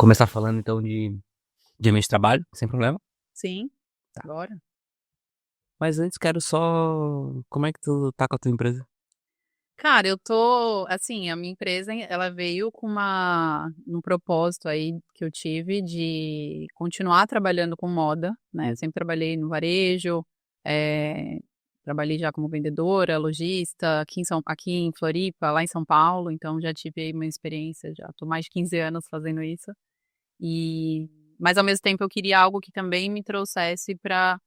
Começar falando então de ambiente de trabalho, sem problema. Sim, Tá. bora. Mas antes quero só. Como é que tu tá com a tua empresa? Cara, eu tô, assim, a minha empresa, ela veio com um propósito aí que eu tive de continuar trabalhando com moda, né? Eu sempre trabalhei no varejo, eh, trabalhei já como vendedora, lojista, aqui em Floripa, lá em São Paulo, então já tive aí uma experiência, já tô mais de 15 anos fazendo isso. E, mas ao mesmo tempo eu queria algo que também me trouxesse para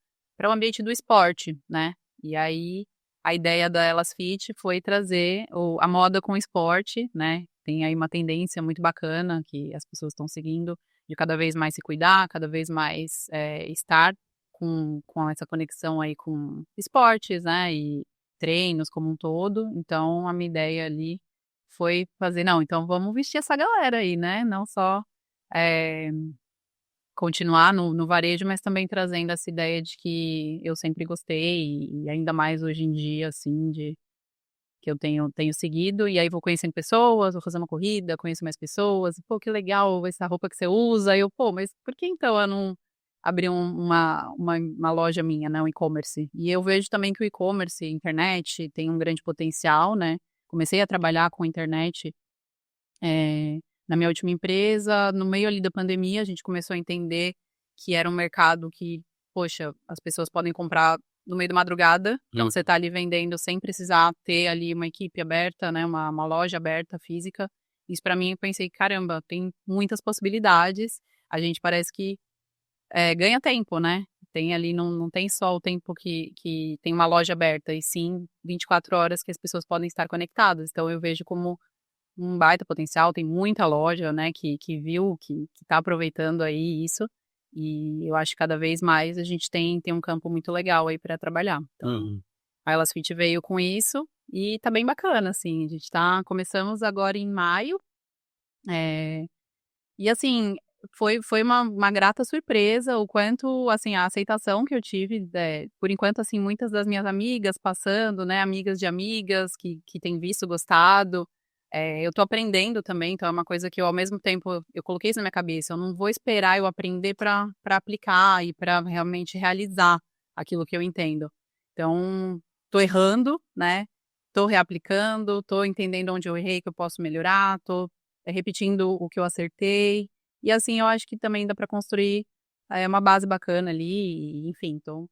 o ambiente do esporte, né? E aí a ideia da Elas Fit foi trazer a moda com o esporte, né? Tem aí uma tendência muito bacana que as pessoas estão seguindo de cada vez mais se cuidar, cada vez mais estar com essa conexão aí com esportes, né? E treinos como um todo. Então a minha ideia ali foi fazer, não, então vamos vestir essa galera aí, né? Não só eh, continuar no varejo, mas também trazendo essa ideia de que eu sempre gostei e ainda mais hoje em dia, assim, de que eu tenho seguido, e aí vou conhecendo pessoas, vou fazer uma corrida, conheço mais pessoas, pô, que legal essa roupa que você usa, e eu, pô, mas por que então eu não abrir uma loja minha, né, um e-commerce? E eu vejo também que o e-commerce, internet, tem um grande potencial, né? Comecei a trabalhar com internet na minha última empresa, no meio ali da pandemia, a gente começou a entender que era um mercado que, poxa, as pessoas podem comprar no meio da madrugada, então você tá ali vendendo sem precisar ter ali uma equipe aberta, né, uma loja aberta física. Isso para mim, eu pensei, caramba, tem muitas possibilidades. A gente parece que ganha tempo, né? Tem ali, não tem só o tempo que tem uma loja aberta, e sim 24 horas que as pessoas podem estar conectadas. Então eu vejo como um baita potencial, tem muita loja, né, que viu, que tá aproveitando aí isso, e eu acho que cada vez mais a gente tem um campo muito legal aí para trabalhar. Então, Uhum. a Elas Fit veio com isso e tá bem bacana, assim, a gente começamos agora em maio, é, e assim, foi uma grata surpresa o quanto, assim, a aceitação que eu tive, por enquanto, assim, muitas das minhas amigas passando, né, amigas de amigas que têm visto, gostado, eu tô aprendendo também, então é uma coisa que eu, ao mesmo tempo, eu coloquei isso na minha cabeça, eu não vou esperar eu aprender para aplicar e para realmente realizar aquilo que eu entendo. Então, tô errando, né, tô reaplicando, tô entendendo onde eu errei, que eu posso melhorar, tô repetindo o que eu acertei. E assim, eu acho que também dá para construir uma base bacana ali, e, enfim, então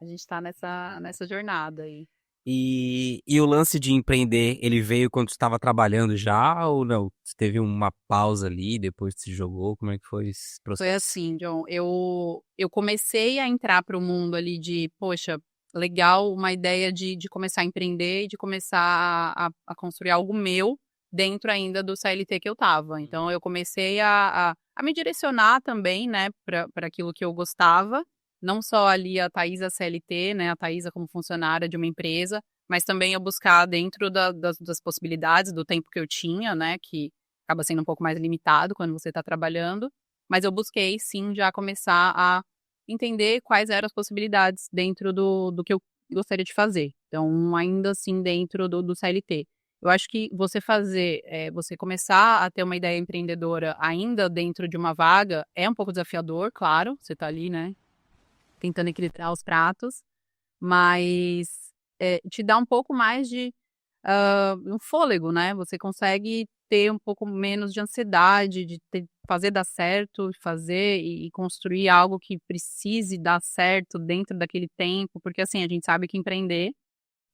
a gente tá nessa jornada aí. E o lance de empreender, ele veio quando tu estava trabalhando já ou não? Você teve uma pausa ali, depois se jogou? Como é que foi esse Foi processo? assim, John, eu comecei a entrar para o mundo ali de, poxa, legal, uma ideia de começar a empreender e de começar a construir algo meu dentro ainda do CLT que eu tava. Então eu comecei a me direcionar também, né, para aquilo que eu gostava, não só ali a Thaisa CLT, né, a Thaisa como funcionária de uma empresa, mas também eu buscar dentro das possibilidades, do tempo que eu tinha, né, que acaba sendo um pouco mais limitado quando você está trabalhando, mas eu busquei sim já começar a entender quais eram as possibilidades dentro do que eu gostaria de fazer. Então, ainda assim, dentro do CLT. Eu acho que você começar a ter uma ideia empreendedora ainda dentro de uma vaga é um pouco desafiador, claro. Você está ali, né, tentando equilibrar os pratos, mas te dá um pouco mais de um fôlego, né? Você consegue ter um pouco menos de ansiedade, fazer dar certo, fazer e construir algo que precise dar certo dentro daquele tempo, porque assim, a gente sabe que empreender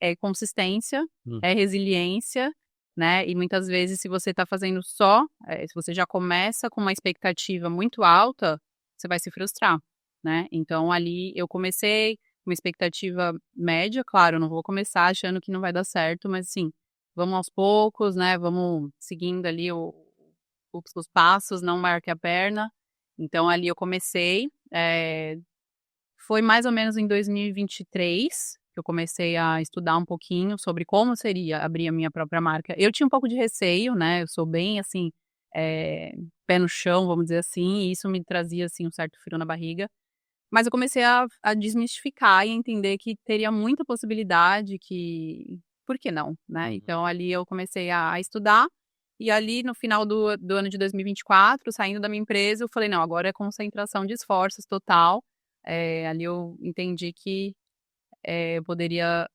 é consistência, Hum. é resiliência, né? E muitas vezes, se você está fazendo só, se você já começa com uma expectativa muito alta, você vai se frustrar, né? Então, ali eu comecei com uma expectativa média, claro, eu não vou começar achando que não vai dar certo, mas assim, vamos aos poucos, né? Vamos seguindo ali os passos, não maior que a perna. Então, ali eu comecei. Foi mais ou menos em 2023 que eu comecei a estudar um pouquinho sobre como seria abrir a minha própria marca. Eu tinha um pouco de receio, né? Eu sou bem assim, pé no chão, vamos dizer assim, e isso me trazia assim um certo frio na barriga. Mas eu comecei a desmistificar e entender que teria muita possibilidade, que por que não, né? Uhum. Então ali eu comecei a estudar E ali no final do ano de 2024, saindo da minha empresa, eu falei, não, agora é concentração de esforços total. Ali eu entendi que eu poderia,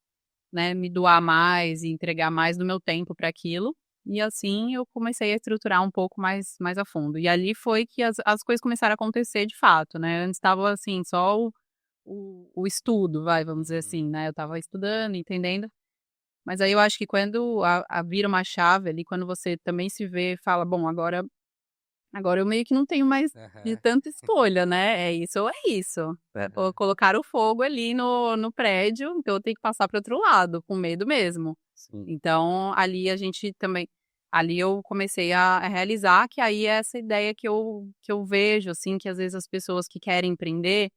né, me doar mais e entregar mais do meu tempo para aquilo. E assim eu comecei a estruturar um pouco mais a fundo. E ali foi que as coisas começaram a acontecer de fato, né? Antes estava assim, só o estudo, vamos dizer assim, né? Eu estava estudando, entendendo. Mas aí eu acho que quando vira uma chave ali, quando você também se vê e fala, bom, agora eu meio que não tenho mais de Aham. tanta escolha, né? É isso ou é isso. Ou Aham. colocar o fogo ali no prédio, então eu tenho que passar para outro lado, com medo mesmo. Sim. Então, ali a gente também. Ali eu comecei a realizar que aí é essa ideia que eu vejo, assim, que às vezes as pessoas que querem empreender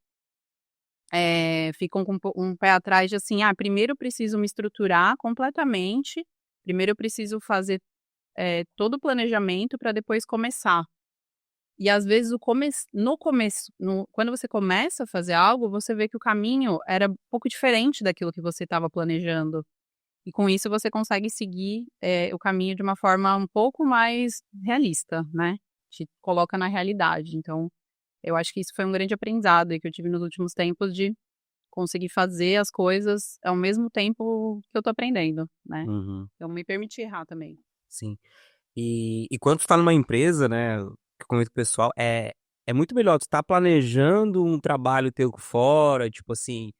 ficam com um pé atrás de assim, primeiro eu preciso me estruturar completamente, primeiro eu preciso fazer todo o planejamento para depois começar. E às vezes no começo, quando você começa a fazer algo, você vê que o caminho era um pouco diferente daquilo que você estava planejando. E com isso você consegue seguir, o caminho de uma forma um pouco mais realista, né, te coloca na realidade. Então, eu acho que isso foi um grande aprendizado aí que eu tive nos últimos tempos de conseguir fazer as coisas ao mesmo tempo que eu tô aprendendo, né. Uhum. Então me permitir errar também. Sim. E quando tu tá numa empresa, né, que eu comento com o pessoal, é muito melhor tu estar planejando um trabalho teu fora, tipo assim,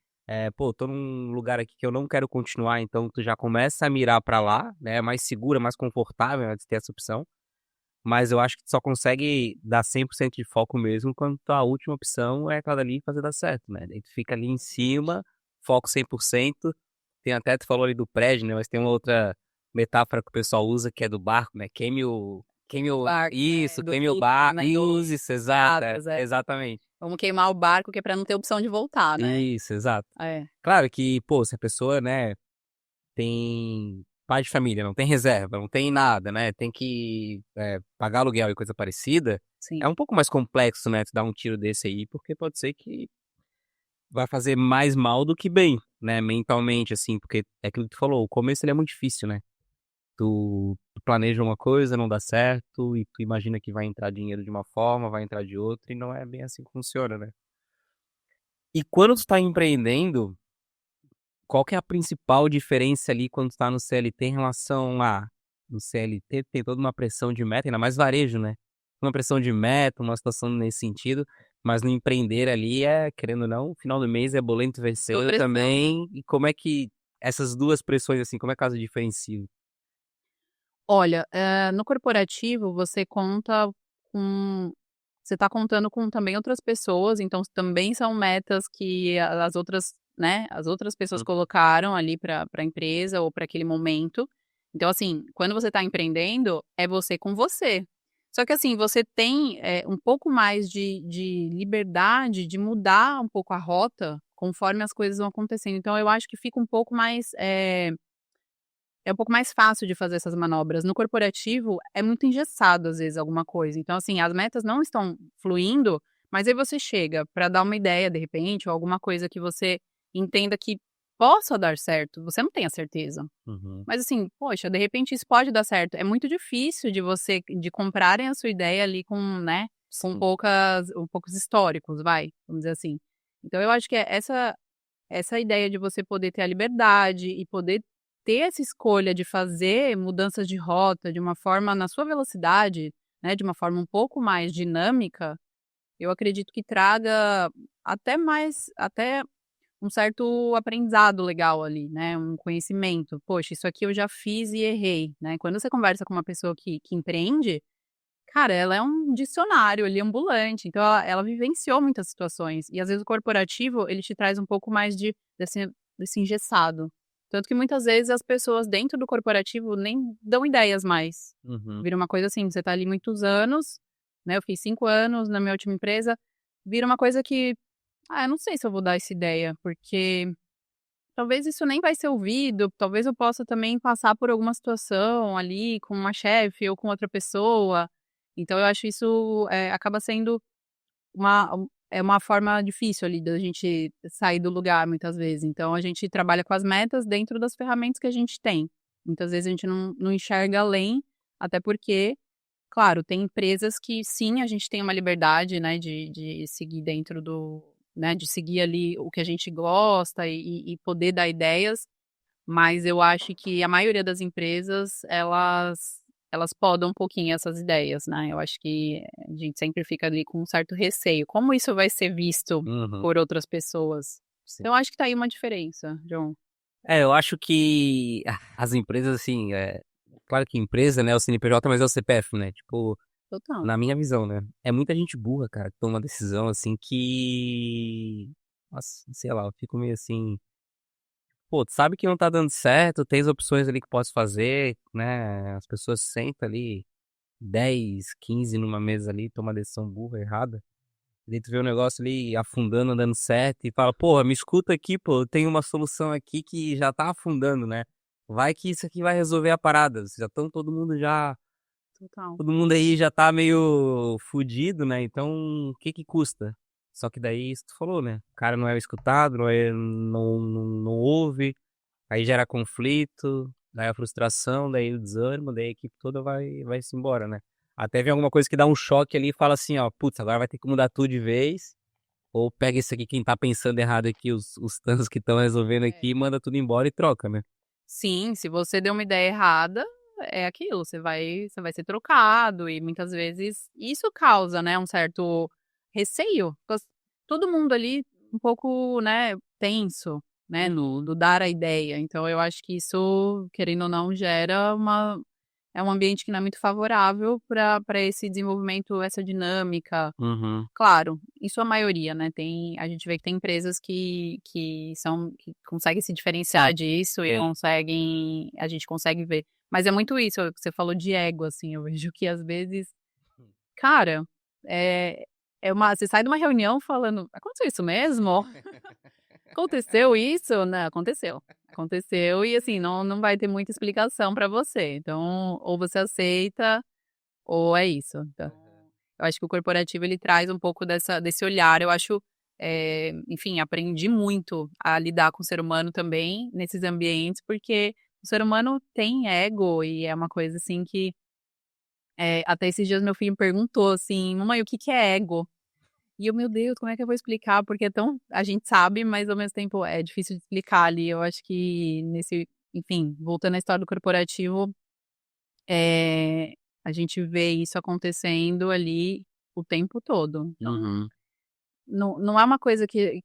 pô, tô num lugar aqui que eu não quero continuar, então tu já começa a mirar pra lá, né, é mais seguro, é mais confortável, né, de ter essa opção. Mas eu acho que tu só consegue dar 100% de foco mesmo quando tua última opção é aquela dali e fazer dar certo, né. Daí tu fica ali em cima, foco 100%. Tem até, tu falou ali do prédio, né, mas tem uma outra metáfora que o pessoal usa que é do barco, né, queime o Barco, isso, do queime o Rio, barco né, isso, exato, é. exatamente. Vamos queimar o barco que é pra não ter opção de voltar, né. Isso, exato. É. Claro que, pô, se a pessoa, né, tem pai de família, não tem reserva, não tem nada, né, tem que, pagar aluguel e coisa parecida, é Sim. um pouco mais complexo, né, tu dar um tiro desse aí, porque pode ser que vai fazer mais mal do que bem, né, mentalmente, assim, porque é aquilo que tu falou, o começo ele é muito difícil, né. Tu planeja uma coisa, não dá certo, e tu imagina que vai entrar dinheiro de uma forma, vai entrar de outra, e não é bem assim que funciona, né. E quando tu tá empreendendo, qual que é a principal diferença ali quando tu tá no CLT em relação a no CLT tem toda uma pressão de meta, ainda mais varejo, né. Uma pressão de meta, uma situação nesse sentido, mas no empreender ali querendo ou não, final do mês é boleto Sob vencendo pressão. também, e como é que essas 2 pressões, assim, como é que elas diferenciam? Olha, no corporativo você conta com você está contando com também outras pessoas, então também são metas que as outras, né, as outras pessoas Hum. colocaram ali para a empresa ou para aquele momento. Então, assim, quando você está empreendendo, é você com você. Só que assim, você tem, um pouco mais de liberdade de mudar um pouco a rota conforme as coisas vão acontecendo. Então eu acho que fica um pouco mais, é um pouco mais fácil de fazer essas manobras. No corporativo, é muito engessado, às vezes, alguma coisa. Então, assim, as metas não estão fluindo, mas aí você chega para dar uma ideia, de repente, ou alguma coisa que você entenda que possa dar certo. Você não tem a certeza. Uhum. Mas assim, poxa, de repente isso pode dar certo. É muito difícil de comprarem a sua ideia ali com, né, com Sim. poucos históricos, vamos dizer assim. Então eu acho que é essa ideia de você poder ter a liberdade e poder ter essa escolha de fazer mudanças de rota de uma forma na sua velocidade, né, de uma forma um pouco mais dinâmica, eu acredito que traga até um certo aprendizado legal ali, né, um conhecimento. "Poxa, isso aqui eu já fiz e errei", né. Quando você conversa com uma pessoa que empreende, cara, ela é um dicionário ali ambulante, então ela vivenciou muitas situações. E às vezes o corporativo, ele te traz um pouco mais desse engessado. Tanto que muitas vezes as pessoas dentro do corporativo nem dão ideias mais. Uhum. Vira uma coisa assim, você tá ali muitos anos, né, eu fiz 5 anos na minha última empresa, vira uma coisa que, eu não sei se eu vou dar essa ideia, porque talvez isso nem vai ser ouvido, talvez eu possa também passar por alguma situação ali com uma chefe ou com outra pessoa. Então eu acho isso, acaba sendo uma forma difícil ali da gente sair do lugar muitas vezes. Então a gente trabalha com as metas dentro das ferramentas que a gente tem. Muitas vezes a gente não enxerga além, Até porque, claro, tem empresas que sim, a gente tem uma liberdade, né, de seguir dentro do, né, de seguir ali o que a gente gosta e poder dar ideias, mas eu acho que a maioria das empresas, elas podam um pouquinho essas ideias, né. Eu acho que a gente sempre fica ali com um certo receio. Como isso vai ser visto Uhum, por outras pessoas? sim. Então acho que tá aí uma diferença, João. Eu acho que as empresas, assim, claro que empresa, né, é o CNPJ, mas é o CPF, né? Tipo, Total. na minha visão, né? É muita gente burra, cara, que toma uma decisão assim que. Nossa, sei lá, eu fico meio assim. Pô, tu sabe que não tá dando certo, tem as opções ali que posso fazer, né? As pessoas sentam ali 10, 15 numa mesa ali, toma uma decisão burra, errada. E daí tu vê o negócio ali afundando, dando certo, e fala, porra, me escuta aqui, pô, eu tenho uma solução aqui que já tá afundando, né? Vai que isso aqui vai resolver a parada. Já estão Total. todo mundo aí já tá meio fudido, né? Então, o que que custa? Só que daí, isso tu falou, né? O cara não é escutado, não ouve, aí gera conflito, daí a frustração, daí o desânimo, daí a equipe toda vai se embora, né? Até vem alguma coisa que dá um choque ali e fala assim, ó, putz, agora vai ter que mudar tudo de vez, ou pega isso aqui, quem tá pensando errado aqui, os tantos que estão resolvendo É. aqui, manda tudo embora e troca, né? Sim, se você deu uma ideia errada, é aquilo, você vai ser trocado e muitas vezes isso causa, né, um certo receio, todo mundo ali um pouco, né, tenso, né, no do dar a ideia, então eu acho que isso, querendo ou não, gera um ambiente que não é muito favorável para esse desenvolvimento, essa dinâmica. Uhum. Claro, em sua maioria, né, a gente vê que tem empresas que conseguem se diferenciar disso e Sim. conseguem a gente consegue ver. Mas é muito isso, você falou de ego, assim, eu vejo que às vezes, cara, é você sai de uma reunião falando: "Aconteceu isso mesmo? Aconteceu isso?". Não, aconteceu. Aconteceu e, assim, não vai ter muita explicação para você, então ou você aceita ou é isso. Então eu acho que o corporativo ele traz um pouco desse olhar, eu acho, enfim, aprendi muito a lidar com o ser humano também nesses ambientes, porque o ser humano tem ego e é uma coisa assim que, até esses dias meu filho me perguntou assim: "Mamãe, o que que é ego?" E eu: "Meu Deus, como é que eu vou explicar?" Porque é tão a gente sabe, mas ao mesmo tempo é difícil de explicar ali. Eu acho que enfim, voltando à história do corporativo, eh, a gente vê isso acontecendo ali o tempo todo. Então Uhum. não é uma coisa que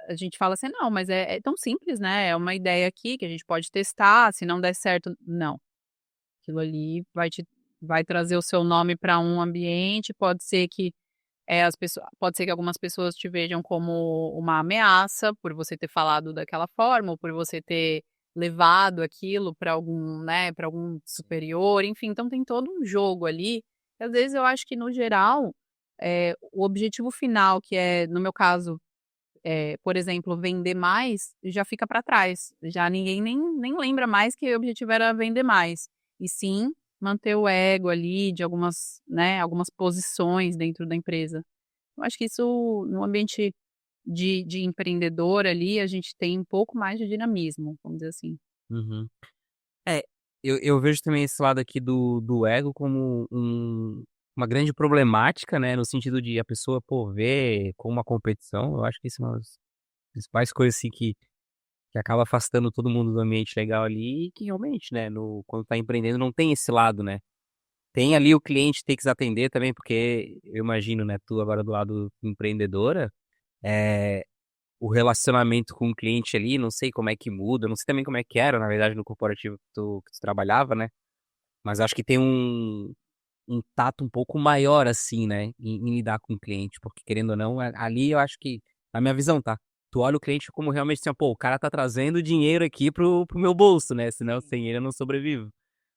a gente fala assim: "Não, mas é tão simples, né, é uma ideia aqui que a gente pode testar, se não der certo", não. Aquilo ali vai trazer o seu nome para um ambiente, pode ser que, pode ser que algumas pessoas te vejam como uma ameaça, por você ter falado daquela forma, ou por você ter levado aquilo para algum, né, para algum superior, enfim, então tem todo um jogo ali, e às vezes eu acho que no geral, o objetivo final que é, no meu caso, por exemplo, vender mais, já fica para trás, já ninguém nem lembra mais que o objetivo era vender mais, e sim manter o ego ali de algumas, né, algumas posições dentro da empresa. Eu acho que isso no ambiente de empreendedor ali, a gente tem um pouco mais de dinamismo, vamos dizer assim. Uhum. É, eu vejo também esse lado aqui do ego como uma grande problemática, né? No sentido de a pessoa, pô, ver como uma competição. Eu acho que isso é uma das principais coisas assim que acaba afastando todo mundo do ambiente legal ali e que realmente, né, quando tá empreendendo não tem esse lado, né? Tem ali o cliente tem que se atender também, porque eu imagino, né, tu agora do lado empreendedora, é, o relacionamento com o cliente ali, não sei como é que muda, não sei também como é que era, na verdade, no corporativo que tu trabalhava, né? Mas acho que tem um tato um pouco maior, assim, né? Em lidar com o cliente. Porque, querendo ou não, ali eu acho que, na minha visão, tá? Tu olha o cliente como realmente assim, ó, pô, o cara tá trazendo dinheiro aqui pro meu bolso, né? Senão, sem ele eu não sobrevivo.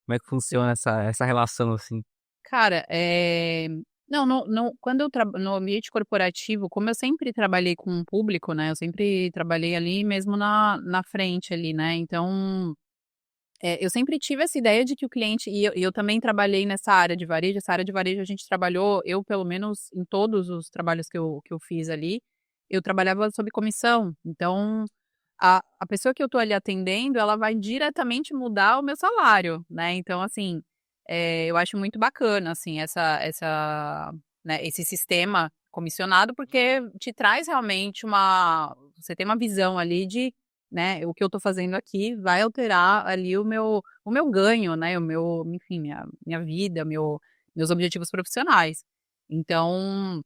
Como é que funciona essa relação, assim? Cara, não, quando eu no ambiente corporativo, como eu sempre trabalhei com o público, né, eu sempre trabalhei ali mesmo na frente ali, né, então, eu sempre tive essa ideia de que o cliente e eu também trabalhei nessa área de varejo, essa área de varejo a gente trabalhou, eu pelo menos em todos os trabalhos que eu fiz ali, eu trabalhava sob comissão, então a pessoa que eu tô ali atendendo, ela vai diretamente mudar o meu salário, né, então assim, eu acho muito bacana, assim, né, esse sistema comissionado, porque te traz realmente você tem uma visão ali de, né, o que eu tô fazendo aqui vai alterar ali o meu ganho, né, enfim, minha vida, meus objetivos profissionais. Então,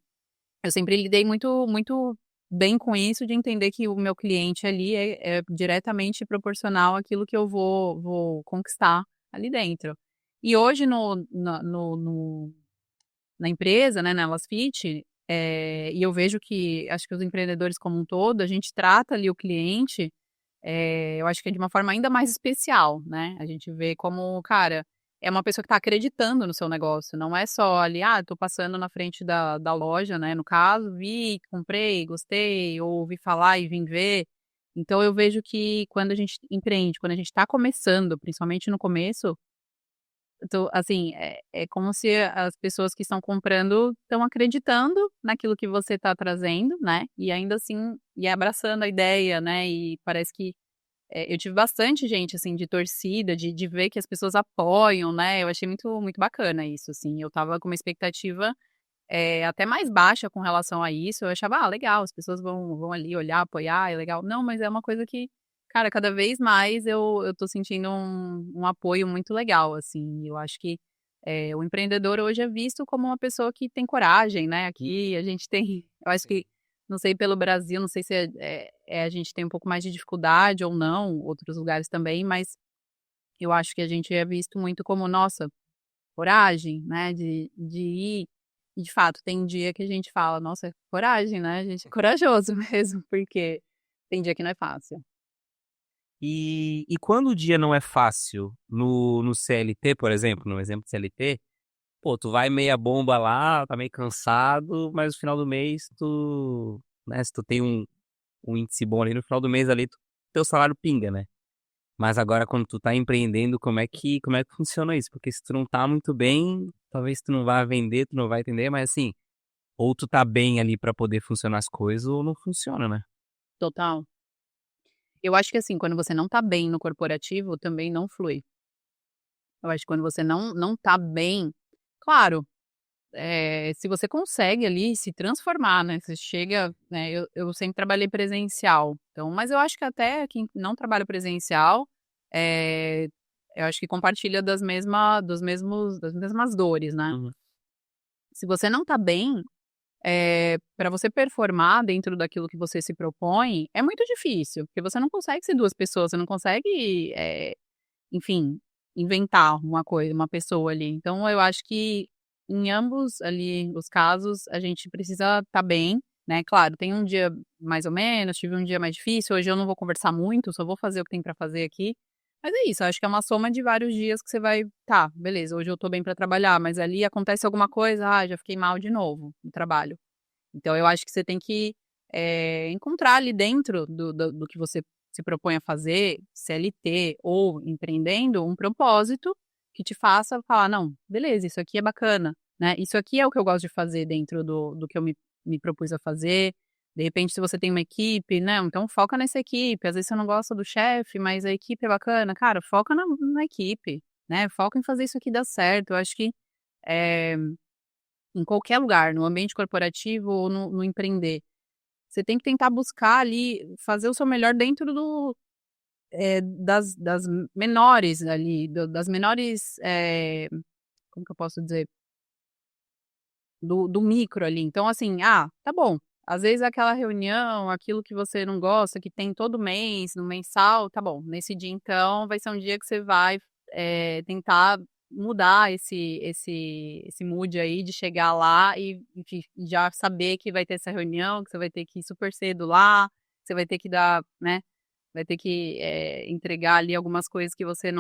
eu sempre lidei muito muito bem com isso, de entender que o meu cliente ali é diretamente proporcional àquilo que eu vou conquistar ali dentro. E hoje na empresa, né, na Elas Fit, e eu vejo que acho que os empreendedores como um todo, a gente trata ali o cliente, eu acho que é de uma forma ainda mais especial, né, a gente vê como, cara, é uma pessoa que está acreditando no seu negócio, não é só ali: "Ah, tô passando na frente da loja", né, no caso, vi, comprei, gostei, ou ouvi falar e vim ver. Então eu vejo que quando a gente empreende, quando a gente está começando, principalmente no começo, assim, é como se as pessoas que estão comprando estão acreditando naquilo que você está trazendo, né, e ainda assim abraçando a ideia, né, e parece que eu tive bastante gente, assim, de torcida, de ver que as pessoas apoiam, né, eu achei muito muito bacana isso, assim, eu estava com uma expectativa, até mais baixa com relação a isso, eu achava: "Ah, legal, as pessoas vão ali olhar, apoiar, é legal". Não, mas é uma coisa que, cara, cada vez mais eu tô sentindo um apoio muito legal, assim, eu acho que, o empreendedor hoje é visto como uma pessoa que tem coragem, né, aqui a gente tem eu acho que, não sei pelo Brasil, não sei se a gente tem um pouco mais de dificuldade ou não, outros lugares também, mas eu acho que a gente é visto muito como: "Nossa, coragem, né, de ir", e de fato tem dia que a gente fala: "Nossa, coragem, né, a gente é corajoso mesmo", porque tem dia que não é fácil. E quando o dia não é fácil no CLT, por exemplo, no exemplo de CLT, pô, tu vai meia bomba lá, tá meio cansado, mas no final do mês né, se tu tem um índice bom ali, no final do mês ali, teu salário pinga, né? Mas agora quando tu tá empreendendo, como é que funciona isso? Porque se tu não tá muito bem, talvez tu não vá vender, tu não vai entender, mas assim, ou tu tá bem ali pra poder funcionar as coisas, ou não funciona, né? Total. Eu acho que, assim, quando você não tá bem no corporativo, também não flui. Eu acho que quando você não tá bem, claro, se você consegue ali se transformar, né, você chega, né, eu sempre trabalhei presencial, então mas eu acho que até quem não trabalha presencial, eh, eu acho que compartilha das mesmas dores, né. Uhum. Se você não tá bem, pra você performar dentro daquilo que você se propõe, é muito difícil, porque você não consegue ser 2 pessoas, você não consegue, enfim, inventar uma pessoa ali. Então eu acho que em ambos ali os casos, a gente precisa estar bem, né. Claro, tem um dia mais ou menos, tive um dia mais difícil, hoje eu não vou conversar muito, só vou fazer o que tem pra fazer aqui. Mas é isso, eu acho que é uma soma de vários dias que você vai: "Tá, beleza, hoje eu tô bem pra trabalhar", mas ali acontece alguma coisa: "Ah, já fiquei mal de novo no trabalho". Então eu acho que você tem que, encontrar ali dentro do que você se propõe a fazer, CLT ou empreendendo, um propósito que te faça falar: "Não, beleza, isso aqui é bacana, né, isso aqui é o que eu gosto de fazer dentro do que eu me propus a fazer". De repente, se você tem uma equipe, né, então foca nessa equipe, às vezes você não gosta do chefe, mas a equipe é bacana, cara, foca na equipe, né, foca em fazer isso aqui dar certo. Eu acho que, eh em qualquer lugar, no ambiente corporativo ou no empreender. Você tem que tentar buscar ali, fazer o seu melhor dentro das menores ali, das menores, como que eu posso dizer? Do micro ali. Então assim, tá bom, às vezes aquela reunião, aquilo que você não gosta, que tem todo mês, no mensal, tá bom, nesse dia então vai ser um dia que você vai, tentar mudar esse mood aí de chegar lá e, enfim, já saber que vai ter essa reunião, que você vai ter que ir super cedo lá, que você vai ter que dar, né, vai ter que, entregar ali algumas coisas que você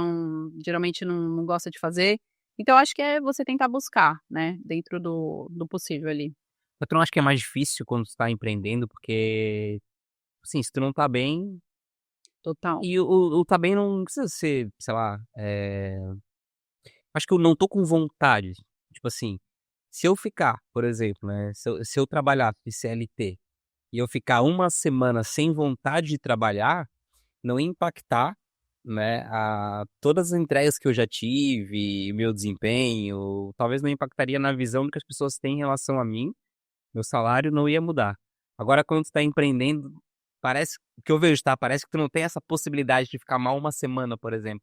geralmente não gosta de fazer. Então acho que é você tentar buscar, né, dentro do possível ali. Eu não acho que é mais difícil quando tu tá empreendendo, porque, assim, se tu não tá bem Total. e o tá bem não precisa ser, sei lá, acho que eu não tô com vontade. Tipo assim, se eu ficar, por exemplo, né, se eu trabalhar de CLT e eu ficar uma semana sem vontade de trabalhar, não ia impactar, né? Todas as entregas que eu já tive, meu desempenho, talvez não impactaria na visão que as pessoas têm em relação a mim, meu salário não ia mudar. Agora, quando tu tá empreendendo, parece, o que eu vejo, tá? Parece que tu não tem essa possibilidade de ficar mal uma semana, por exemplo.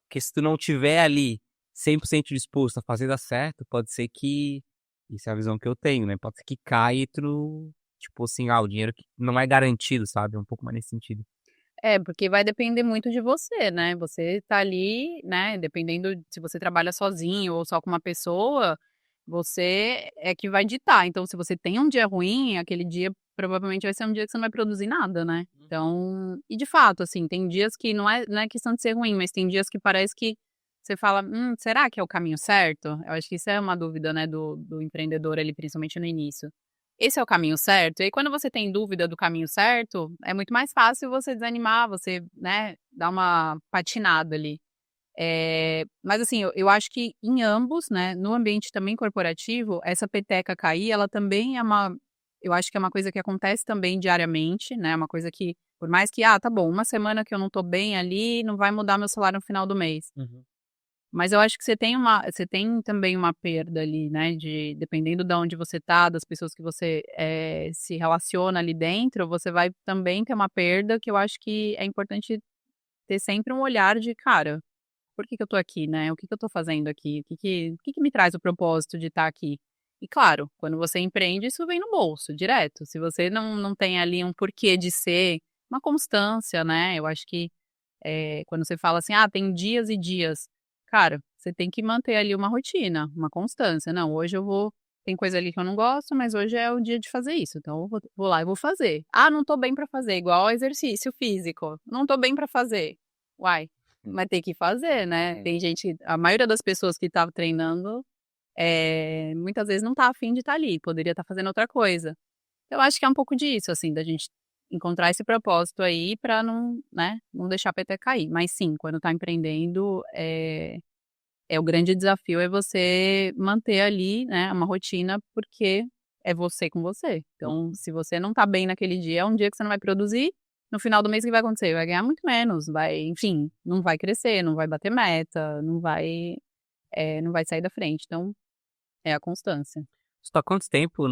Porque se tu não tiver ali 100% disposto a fazer dar certo, pode ser que, isso é a visão que eu tenho, né? Pode ser que caia e tu, tipo assim, o dinheiro que não é garantido, sabe? Um pouco mais nesse sentido. É, porque vai depender muito de você, né? Você tá ali, né? Dependendo se você trabalha sozinho ou só com uma pessoa, você é que vai ditar. Então, se você tem um dia ruim, aquele dia provavelmente vai ser um dia que você não vai produzir nada, né? Então, e de fato, assim, tem dias que não é questão de ser ruim, mas tem dias que parece que você fala, será que é o caminho certo? Eu acho que isso é uma dúvida, né, do empreendedor ali, principalmente no início. Esse é o caminho certo? E aí quando você tem dúvida do caminho certo, é muito mais fácil você desanimar, você, né, dar uma patinada ali. Mas assim, eu acho que em ambos, né, no ambiente também corporativo, essa peteca cair, ela também é eu acho que é uma coisa que acontece também diariamente, né, uma coisa que, por mais que, tá bom, uma semana que eu não tô bem ali, não vai mudar meu salário no final do mês. Uhum. Mas eu acho que você tem também uma perda ali, né, dependendo de onde você tá, das pessoas que você, se relaciona ali dentro, você vai também ter uma perda que eu acho que é importante ter sempre um olhar de: "Cara, por que que eu tô aqui, né? O que que eu tô fazendo aqui? O que que me traz o propósito de estar aqui?". E claro, quando você empreende, isso vem no bolso, direto. Se você não tem ali um porquê de ser, uma constância, né, eu acho que quando você fala assim: tem dias e dias. Cara, você tem que manter ali uma rotina, uma constância. Não, hoje eu vou tem coisa ali que eu não gosto, mas hoje é o dia de fazer isso, então eu vou lá e vou fazer. Não tô bem pra fazer, igual ao exercício físico. Não tô bem pra fazer. Uai, mas tem que fazer, né. Tem gente a maioria das pessoas que estava treinando, muitas vezes não tá afim de estar ali, poderia estar fazendo outra coisa. Eu acho que é um pouco disso, assim, da gente encontrar esse propósito aí para não, né, não deixar a peteca cair. Mas sim, quando tá empreendendo, o grande desafio é você manter ali, né, uma rotina, porque é você com você. Então, se você não tá bem naquele dia, é um dia que você não vai produzir, no final do mês o que vai acontecer? Vai ganhar muito menos, enfim, não vai crescer, não vai bater meta, não vai sair da frente. Então, é a constância. Tu tá há quanto tempo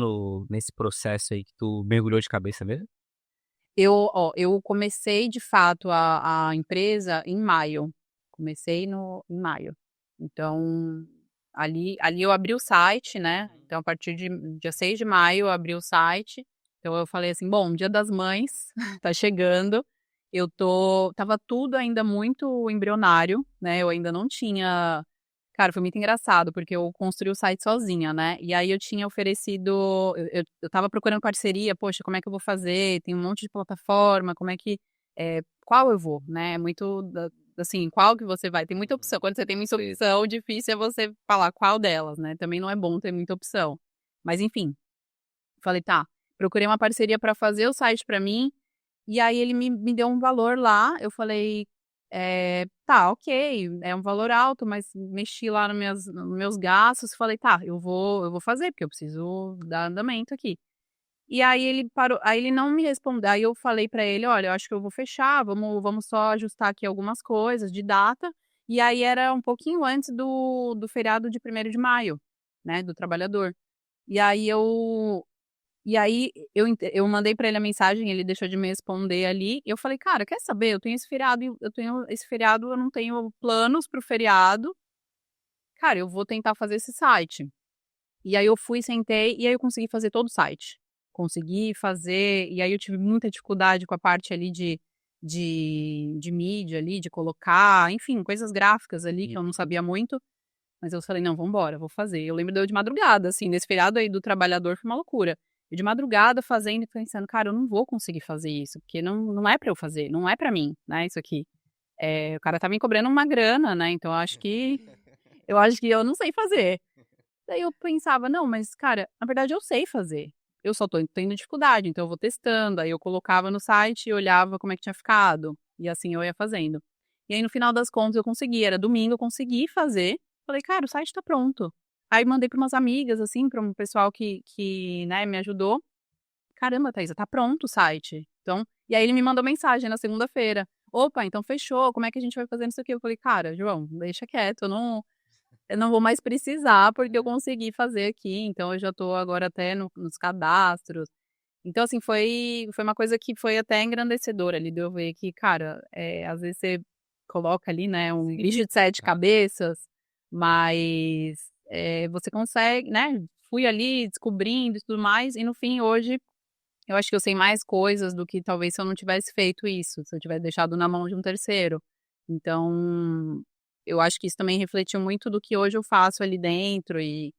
nesse processo aí que tu mergulhou de cabeça mesmo? Eu comecei de fato a empresa em maio, comecei no em maio. Então, ali eu abri o site, né, então a partir de dia 6 de maio eu abri o site, então eu falei assim: "Bom, Dia das Mães tá chegando, estava tudo ainda muito embrionário, né, eu ainda não tinha. Cara, foi muito engraçado, porque eu construí o site sozinha, né, e aí eu tinha oferecido eu estava procurando parceria, "Poxa, como é que eu vou fazer? Tem um monte de plataforma, como é que qual eu vou?", né, é muito assim, qual que você vai tem muita opção, quando você tem muita opção, difícil é você falar qual delas, né, também não é bom ter muita opção. Mas enfim, falei: "Tá", procurei uma parceria para fazer o site para mim, e aí ele me deu um valor lá, eu falei, "Tá, ok, é um valor alto", mas mexi lá nos meus gastos, falei: "Tá, eu vou fazer, porque eu preciso dar andamento aqui". E aí ele parou aí ele não me respondeu, aí eu falei pra ele: "Olha, eu acho que eu vou fechar, vamos só ajustar aqui algumas coisas de data", e aí era um pouquinho antes do feriado de 1º de maio, né, do trabalhador. E aí eu mandei pra ele a mensagem, ele deixou de me responder ali, e eu falei: "Cara, quer saber? Eu tenho esse feriado, eu não tenho planos para o feriado. Cara, eu vou tentar fazer esse site". E aí eu fui, sentei, e aí eu consegui fazer todo o site. Consegui fazer, e aí eu tive muita dificuldade com a parte ali de mídia ali, de colocar, enfim, coisas gráficas ali que eu não sabia muito, mas eu falei: "Não, vamos embora, vou fazer". Eu lembro de eu de madrugada, assim, nesse feriado aí do trabalhador foi uma loucura. Eu de madrugada fazendo e pensando: "Cara, eu não vou conseguir fazer isso, porque não é pra eu fazer, não é pra mim, né, isso aqui". O cara tá me cobrando uma grana, né, então eu acho que eu não sei fazer. Daí eu pensava: "Não, mas cara, na verdade eu sei fazer, eu só tô tendo dificuldade, então eu vou testando", aí eu colocava no site e olhava como é que tinha ficado, e assim eu ia fazendo. E aí no final das contas eu consegui, era domingo, eu consegui fazer, falei: "Cara, o site tá pronto". Aí mandei para umas amigas, assim, para um pessoal que, né, me ajudou. "Caramba, Thaisa, tá pronto o site". Então e aí ele me mandou mensagem na segunda-feira: opa, então fechou, como é que a gente vai fazer isso aqui? Eu falei, cara, João, deixa quieto, eu não vou mais precisar porque eu consegui fazer aqui, então eu já tô agora até nos cadastros. Então, assim, foi uma coisa que foi até engrandecedora ali, de eu ver que, cara, às vezes você coloca ali, né, um bicho de 7 cabeças, mas, você consegue, né, fui ali descobrindo e tudo mais, e no fim, hoje, eu acho que eu sei mais coisas do que talvez se eu não tivesse feito isso, se eu tivesse deixado na mão de um terceiro. Então, eu acho que isso também refletiu muito do que hoje eu faço ali dentro e,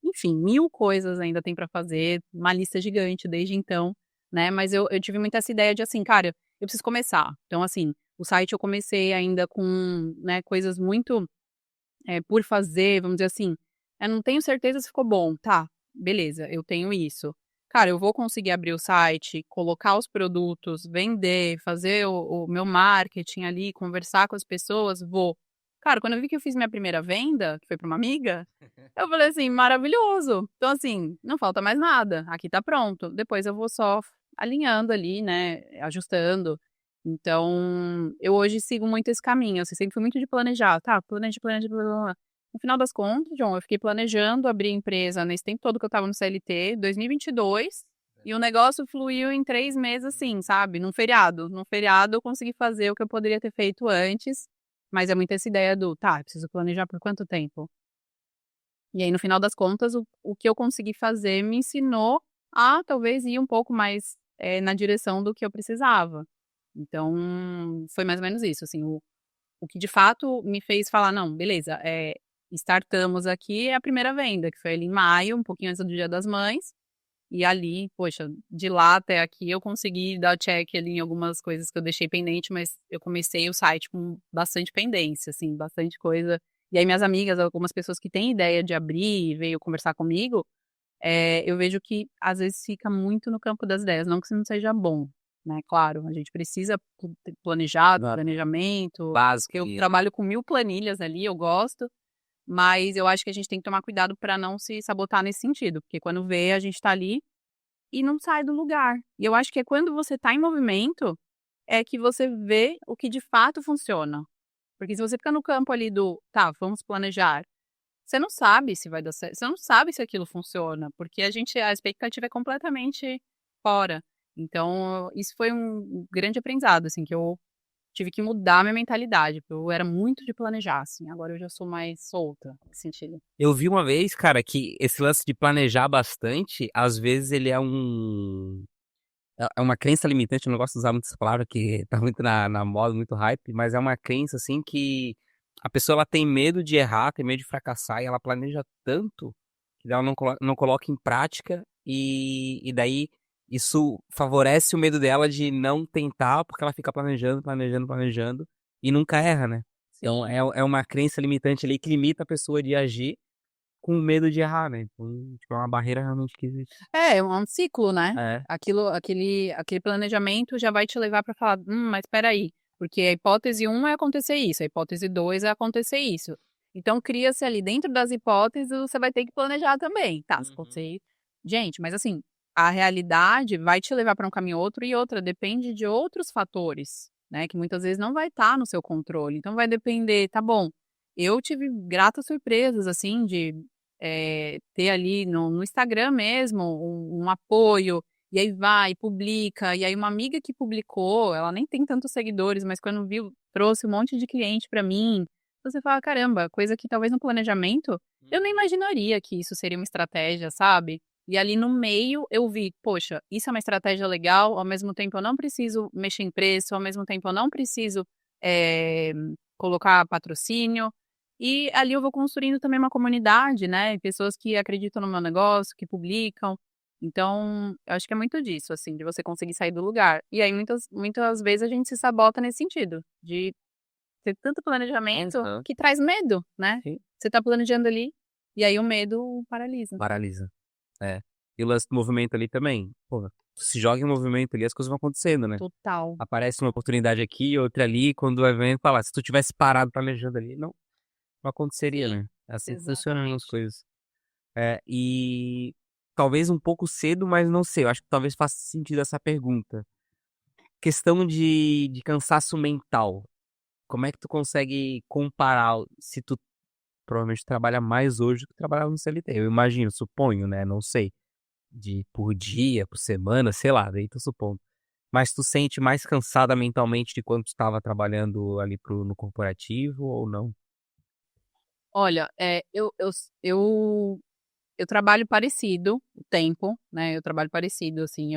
enfim, 1000 coisas ainda tem para fazer, uma lista gigante desde então, né, mas eu tive muito essa ideia de assim: "Cara, eu preciso começar". Então, assim, o site eu comecei ainda com, né, coisas muito, por fazer, vamos dizer assim, eu não tenho certeza se ficou bom, tá, beleza, eu tenho isso. Cara, eu vou conseguir abrir o site, colocar os produtos, vender, fazer o meu marketing ali, conversar com as pessoas? Vou. Cara, quando eu vi que eu fiz minha primeira venda, que foi para uma amiga, eu falei assim: "Maravilhoso". Então, assim, não falta mais nada, aqui tá pronto, depois eu vou só alinhando ali, né, ajustando. Então, eu hoje sigo muito esse caminho, assim, sempre fui muito de planejar, tá, planeja, planeja, blá-blá-blá. No final das contas, João, eu fiquei planejando abrir empresa nesse tempo todo que eu estava no CLT, 2022, e o negócio fluiu em 3 meses, assim, sabe, num feriado. Num feriado eu consegui fazer o que eu poderia ter feito antes, mas é muito essa ideia do: "Tá, eu preciso planejar por quanto tempo?". E aí, no final das contas, o que eu consegui fazer me ensinou a talvez ir um pouco mais, na direção do que eu precisava. Então, foi mais ou menos isso, assim, o que de fato me fez falar: "Não, beleza, startamos aqui", é a primeira venda, que foi ali em maio, um pouquinho antes do Dia das Mães, e ali, poxa, de lá até aqui eu consegui dar check ali em algumas coisas que eu deixei pendente, mas eu comecei o site com bastante pendência, assim, bastante coisa. E aí minhas amigas, algumas pessoas que têm ideia de abrir, veio conversar comigo, eu vejo que às vezes fica muito no campo das ideias, não que isso não seja bom, né, claro, a gente precisa planejar, Exato. planejamento, Básico eu isso. trabalho com 1000 planilhas ali, eu gosto, mas eu acho que a gente tem que tomar cuidado para não se sabotar nesse sentido, porque quando vê a gente tá ali e não sai do lugar. E eu acho que é quando você tá em movimento, é que você vê o que de fato funciona. Porque se você fica no campo ali do: "Tá, vamos planejar", você não sabe se vai dar certo, você não sabe se aquilo funciona, porque a expectativa é completamente fora. Então, isso foi um grande aprendizado, assim, que eu tive que mudar minha mentalidade, porque eu era muito de planejar, assim, agora eu já sou mais solta nesse sentido. Eu vi uma vez, cara, que esse lance de planejar bastante, às vezes ele é uma crença limitante, eu não gosto de usar muito essa palavra, que tá muito na moda, muito hype, mas é uma crença, assim, que a pessoa ela tem medo de errar, tem medo de fracassar, e ela planeja tanto que ela não coloca em prática, e daí isso favorece o medo dela de não tentar, porque ela fica planejando, planejando, planejando, e nunca erra, né? Então Sim. é uma crença limitante ali que limita a pessoa de agir com medo de errar, né? Então, tipo, é uma barreira realmente que existe. É um ciclo, né. É. Aquele planejamento já vai te levar para falar: mas espera aí, porque a hipótese um é acontecer isso, a hipótese 2 é acontecer isso. Então cria-se ali dentro das hipóteses, você vai ter que planejar também. Tá, se Uhum. acontecer gente, mas assim, a realidade vai te levar para um caminho ou outro e outra, depende de outros fatores, né, que muitas vezes não vai estar no seu controle. Então vai depender, tá bom, eu tive gratas surpresas, assim, de ter ali no Instagram mesmo um apoio, e aí vai, publica, e aí uma amiga que publicou, ela nem tem tantos seguidores, mas quando viu, trouxe um monte de cliente para mim. Você fala: "Caramba", coisa que talvez no planejamento, eu nem imaginaria que isso seria uma estratégia, sabe. E ali no meio eu vi: "Poxa, isso é uma estratégia legal, ao mesmo tempo eu não preciso mexer em preço, ao mesmo tempo eu não preciso, eh, colocar patrocínio". E ali eu vou construindo também uma comunidade, né, pessoas que acreditam no meu negócio, que publicam. Então, eu acho que é muito disso, assim, de você conseguir sair do lugar. E aí muitas vezes a gente se sabota nesse sentido, de ter tanto planejamento Aham. que traz medo, né. Sim. Você tá planejando ali, e aí o medo paralisa. Paralisa. É. E o lance do movimento ali também. Pô, tu se joga em movimento ali, as coisas vão acontecendo, né? Total. Aparece uma oportunidade aqui, outra ali, quando o evento falar, se tu tivesse parado planejando ali, não aconteceria, Sim, né? É assim que funcionam as exatamente. coisas. É, e talvez um pouco cedo, mas não sei. Eu acho que talvez faça sentido essa pergunta. questão de cansaço mental, como é que tu consegue comparar se tu provavelmente trabalha mais hoje do que trabalhava no CLT? Eu imagino, suponho, né? Não sei. Por dia, por semana, sei lá, daí tô supondo. Mas tu sente mais cansada mentalmente de quando tu estava trabalhando ali no corporativo ou não? Olha, eu trabalho parecido o tempo, né? Eu trabalho parecido, assim.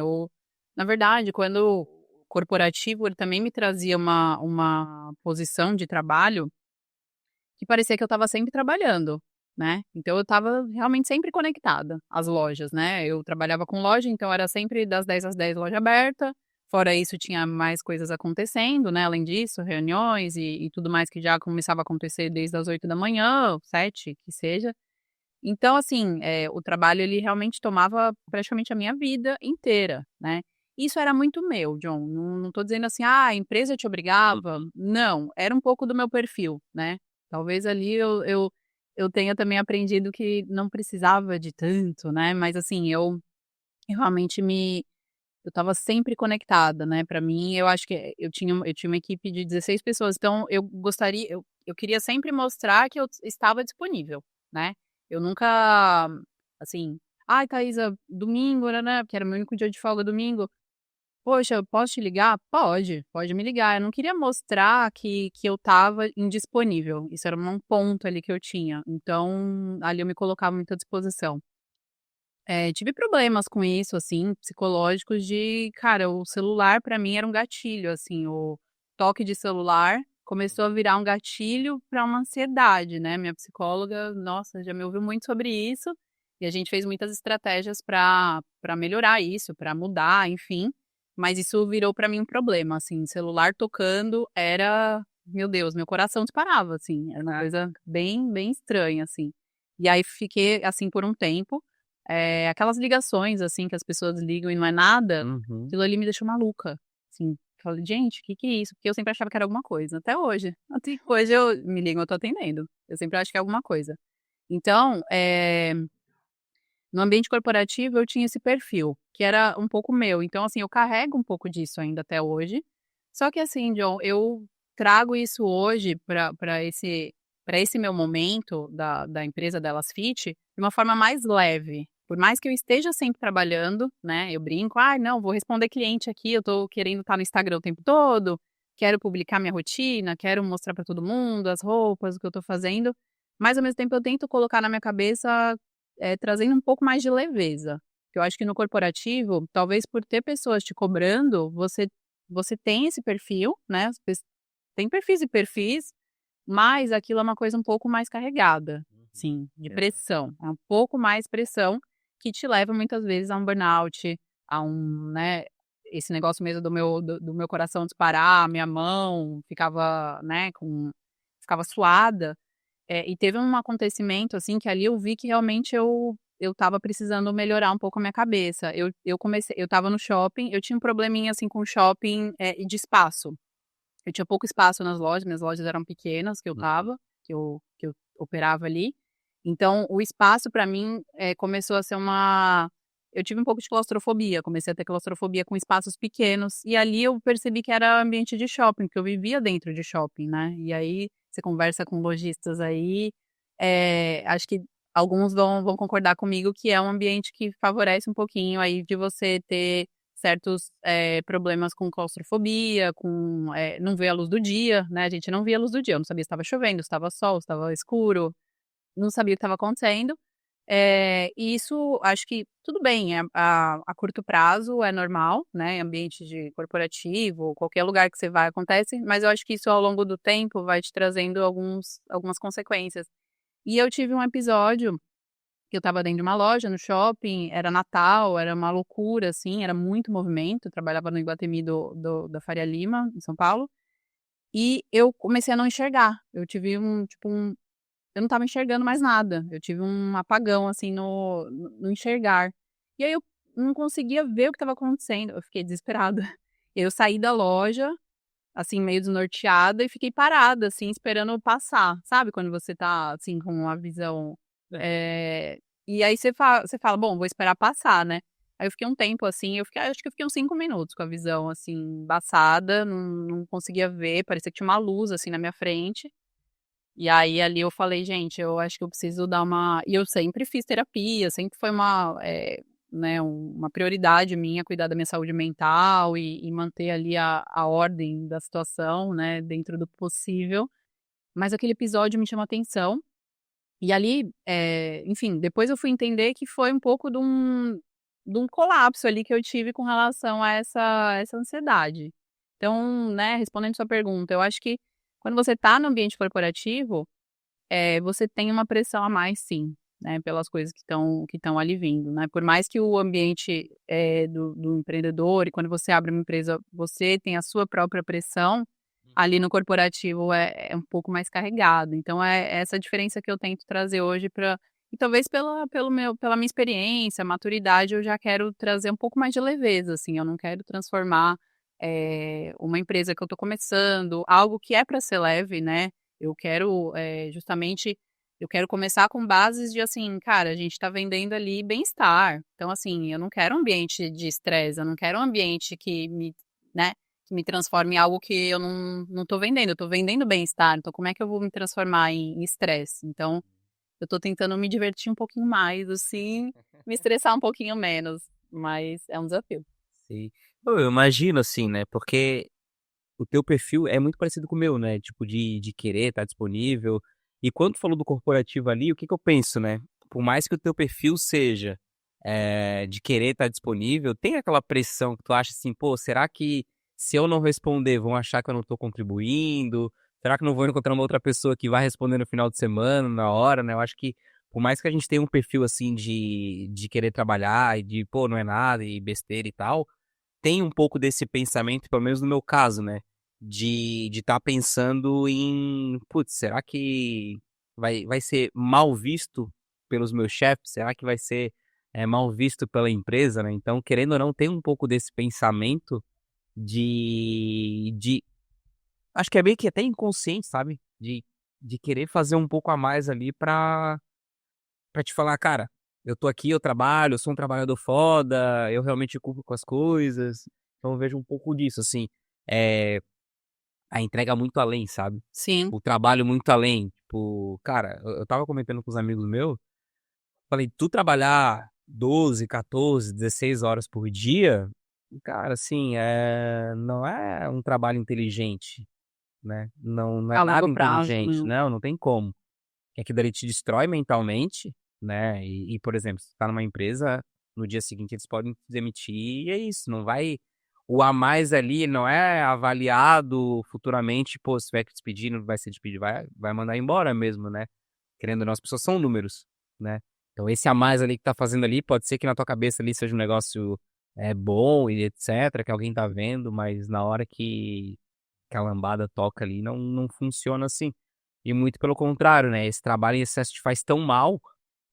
Na verdade, quando o corporativo, ele também me trazia uma posição de trabalho que parecia que eu estava sempre trabalhando, né? Então eu estava realmente sempre conectada às lojas, né? Eu trabalhava com loja, então era sempre das 10 às 10 loja aberta. Fora isso, tinha mais coisas acontecendo, né? Além disso, reuniões e tudo mais que já começava a acontecer desde as 8 da manhã, 7, que seja. Então, assim, o trabalho ele realmente tomava praticamente a minha vida inteira, né. Isso era muito meu, John, não tô dizendo assim: "Ah, a empresa te obrigava", Uhum. não, era um pouco do meu perfil, né. Talvez ali eu tenha também aprendido que não precisava de tanto, né, mas assim, eu realmente eu estava sempre conectada, né, pra mim eu acho que eu tinha uma equipe de 16 pessoas, então eu queria sempre mostrar que eu estava disponível, né. Eu nunca, assim: "Ai, Thaisa, domingo, né", porque era meu único dia de folga domingo. "Poxa, eu posso te ligar?" "Pode, pode me ligar". Eu não queria mostrar que eu estava indisponível, isso era um ponto ali que eu tinha, então ali eu me colocava muito à disposição. Tive problemas com isso, assim, psicológicos de cara, o celular pra mim era um gatilho, assim, o toque de celular começou a virar um gatilho pra uma ansiedade, né, minha psicóloga, nossa, já me ouviu muito sobre isso, e a gente fez muitas estratégias pra melhorar isso, pra mudar, enfim, mas isso virou pra mim um problema, assim, celular tocando era meu Deus, meu coração disparava, assim, era uma coisa bem, bem estranha, assim. E aí fiquei assim por um tempo, aquelas ligações, assim, que as pessoas ligam e não é nada, Uhum. aquilo ali me deixou maluca, assim, falei: "Gente, o que que é isso?", porque eu sempre achava que era alguma coisa, até hoje eu me ligam, eu tô atendendo, eu sempre acho que é alguma coisa. Então, no ambiente corporativo eu tinha esse perfil, que era um pouco meu, então assim, eu carrego um pouco disso ainda até hoje, só que assim, John, eu trago isso hoje para esse meu momento da empresa da Elas Fit, de uma forma mais leve. Por mais que eu esteja sempre trabalhando, né, eu brinco: "Ai não, vou responder cliente aqui, eu tô querendo estar no Instagram o tempo todo, quero publicar minha rotina, quero mostrar para todo mundo as roupas, o que eu tô fazendo", mas ao mesmo tempo eu tento colocar na minha cabeça trazendo um pouco mais de leveza, que eu acho que no corporativo, talvez por ter pessoas te cobrando, você tem esse perfil, né, as pes tem perfis e perfis, mas aquilo é uma coisa um pouco mais carregada, Uhum. sim, de Exato. pressão, é um pouco mais pressão, que te leva muitas vezes a um burnout, a né, esse negócio mesmo do meu coração disparar, minha mão ficava, né, ficava suada. E teve um acontecimento, assim, que ali eu vi que realmente eu estava precisando melhorar um pouco a minha cabeça. Eu estava no shopping, eu tinha um probleminha, assim, com o shopping, e de espaço. Eu tinha pouco espaço nas lojas, minhas lojas eram pequenas que eu Uhum. estava, que eu operava ali. Então o espaço para mim, começou a ser uma eu tive um pouco de claustrofobia, comecei a ter claustrofobia com espaços pequenos, e ali eu percebi que era ambiente de shopping, porque eu vivia dentro de shopping, né. E aí você conversa com lojistas aí, acho que alguns vão concordar comigo que é um ambiente que favorece um pouquinho aí de você ter certos, problemas com claustrofobia, não ver a luz do dia, né, a gente não via a luz do dia, eu não sabia se estava chovendo, se estava sol, se estava escuro, não sabia o que estava acontecendo. E isso acho que tudo bem, a curto prazo é normal, né, em ambiente de corporativo, qualquer lugar que você vai acontece, mas eu acho que isso ao longo do tempo vai te trazendo algumas consequências. E eu tive um episódio que eu estava dentro de uma loja no shopping, era Natal, era uma loucura, assim, era muito movimento, eu trabalhava no Iguatemi da Faria Lima, em São Paulo, e eu comecei a não enxergar. Eu tive eu não estava enxergando mais nada, eu tive um apagão, assim, no enxergar. E aí eu não conseguia ver o que estava acontecendo, eu fiquei desesperada. E aí eu saí da loja, assim, meio desnorteada e fiquei parada, assim, esperando passar. Sabe quando você tá, assim, com a visão, É. eh, e aí você fala: "Bom, vou esperar passar, né". Aí eu fiquei um tempo assim, acho que eu fiquei uns 5 minutos com a visão, assim, embaçada, não conseguia ver, parecia que tinha uma luz, assim, na minha frente. E aí ali eu falei: "Gente, eu acho que eu preciso dar uma", e eu sempre fiz terapia, sempre foi né, uma prioridade minha cuidar da minha saúde mental e manter ali a ordem da situação, né, dentro do possível. Mas aquele episódio me chamou atenção, e ali, enfim, depois eu fui entender que foi um pouco de um colapso ali que eu tive com relação a essa ansiedade. Então, né, respondendo sua pergunta, eu acho que quando você está no ambiente corporativo, você tem uma pressão a mais sim, né, pelas coisas que estão ali vindo, né. Por mais que o ambiente, do empreendedor e quando você abre uma empresa, você tem a sua própria pressão, ali no corporativo é um pouco mais carregado. Então é essa diferença que eu tento trazer hoje para, e talvez pela minha experiência, maturidade, eu já quero trazer um pouco mais de leveza, assim, eu não quero transformar, uma empresa que eu estou começando, algo que é para ser leve, né, eu quero, justamente, eu quero começar com bases de, assim, cara, a gente está vendendo ali bem-estar. Então, assim, eu não quero um ambiente de estresse, eu não quero um ambiente que me, né, que me transforme em algo que eu não tô vendendo, eu tô vendendo bem-estar, então como é que eu vou me transformar em estresse? Então, eu tô tentando me divertir um pouquinho mais, assim, me estressar um pouquinho menos, mas é um desafio. Sim. Pô, eu imagino, assim, né, porque o teu perfil é muito parecido com o meu, né, tipo de querer estar disponível. E quando tu falou do corporativo ali, o que que eu penso, né, por mais que o teu perfil seja, de querer estar disponível, tem aquela pressão que tu acha assim: "Pô, será que se eu não responder vão achar que eu não tô contribuindo? Será que não vou encontrar uma outra pessoa que vai responder no final de semana, na hora", né. Eu acho que por mais que a gente tenha um perfil, assim, de querer trabalhar e de: "Pô, não é nada", e besteira e tal, tem um pouco desse pensamento, pelo menos no meu caso, né, de estar pensando em: "Putz, será que vai ser mal visto pelos meus chefes? Será que vai ser, mal visto pela empresa?", né. Então, querendo ou não, tem um pouco desse pensamento de acho que é meio que até inconsciente, sabe, de querer fazer um pouco a mais ali pra te falar: "Cara, eu tô aqui, eu trabalho, eu sou um trabalhador foda, eu realmente cumpro com as coisas". Então eu vejo um pouco disso, assim, eh, a entrega muito além, sabe. Sim, O trabalho muito além, tipo, cara, eu estava comentando com os amigos meus, falei: "Tu trabalhar 12, 14, 16 horas por dia, cara, assim, não é um trabalho inteligente, né, não é a nada longo prazo, inteligente, não. não, não tem como". Que aquilo dali te destrói mentalmente, né, por exemplo, se tu tá numa empresa, no dia seguinte eles podem te demitir e é isso, não vai o a mais ali ele não é avaliado futuramente, pô, se tiver que despedir, não vai ser despedido, vai mandar embora mesmo, né. Querendo ou não, as pessoas são números, né. Então esse a mais ali que tá fazendo ali, pode ser que na tua cabeça ali seja um negócio, bom e etcétera, que alguém tá vendo, mas na hora que a lambada toca ali não funciona assim. E muito pelo contrário, né, esse trabalho em excesso te faz tão mal,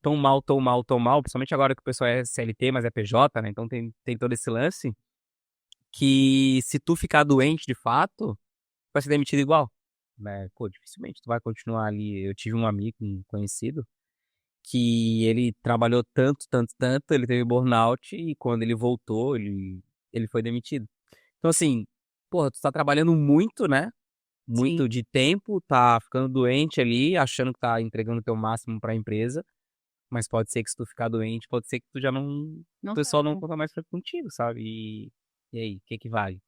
tão mal, tão mal, tão mal, principalmente agora que o pessoal é CLT, mas é PJ, né, então tem todo esse lance, que se tu ficar doente de fato, vai ser demitido igual, né. Pô, dificilmente tu vai continuar ali. Eu tive um amigo, um conhecido, que ele trabalhou tanto, tanto, tanto, ele teve burnout e quando ele voltou, ele foi demitido. Então assim, porra, tu tá trabalhando muito, né, Sim, muito de tempo, tá ficando doente ali, achando que tá entregando o teu máximo pra empresa, mas pode ser que se tu ficar doente, pode ser que tu já não o não pessoal não serve. conta mais contigo, sabe. E aí, o que que vale?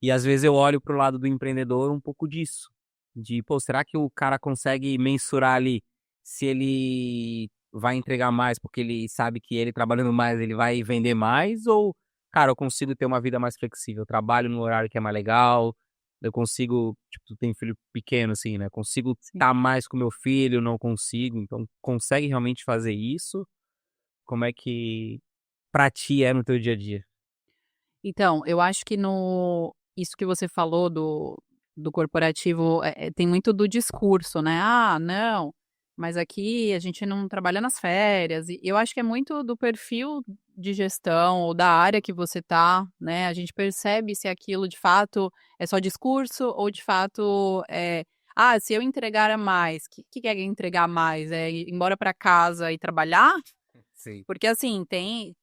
E às vezes eu olho para o lado do empreendedor um pouco disso, de: "Pô, será que o cara consegue mensurar ali, se ele vai entregar mais, porque ele sabe que ele trabalhando mais, ele vai vender mais ou, cara, eu consigo ter uma vida mais flexível, eu trabalho no horário que é mais legal, eu consigo", tipo, tu tem filho pequeno, assim, né, "consigo Sim. estar mais com meu filho, não consigo", então consegue realmente fazer isso? Como é que pra ti é no teu dia a dia? Então, eu acho que no isso que você falou do corporativo, tem muito do discurso, né: "Ah, não, mas aqui a gente não trabalha nas férias", e eu acho que é muito do perfil de gestão ou da área que você tá, né, a gente percebe se aquilo de fato é só discurso ou de fato "Ah, se eu entregar a mais", que é entregar mais? É ir embora para casa e trabalhar? Sim. Porque assim,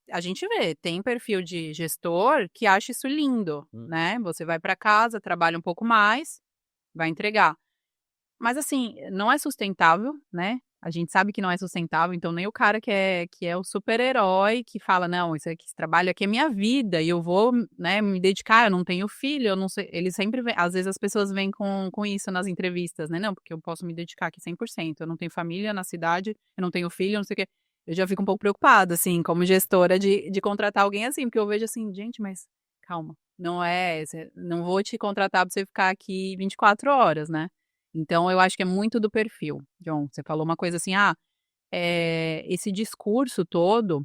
a gente vê, tem perfil de gestor que acha isso lindo, né? Você vai para casa, trabalha um pouco mais, vai entregar. Mas assim, não é sustentável, né? A gente sabe que não é sustentável, então nem o cara que é o super-herói que fala, não, esse trabalho aqui é minha vida e eu vou, né, me dedicar, eu não tenho filho, eu não sei. Ele sempre vem, às vezes as pessoas vêm com isso nas entrevistas, né? Não, porque eu posso me dedicar aqui 100%, eu não tenho família na cidade, eu não tenho filho, eu não sei o quê. Eu já fico um pouco preocupada, assim, como gestora, de contratar alguém assim, porque eu vejo assim, gente, mas calma, não vou te contratar pra você ficar aqui 24 horas, né? Então, eu acho que é muito do perfil. John, você falou uma coisa assim, esse discurso todo,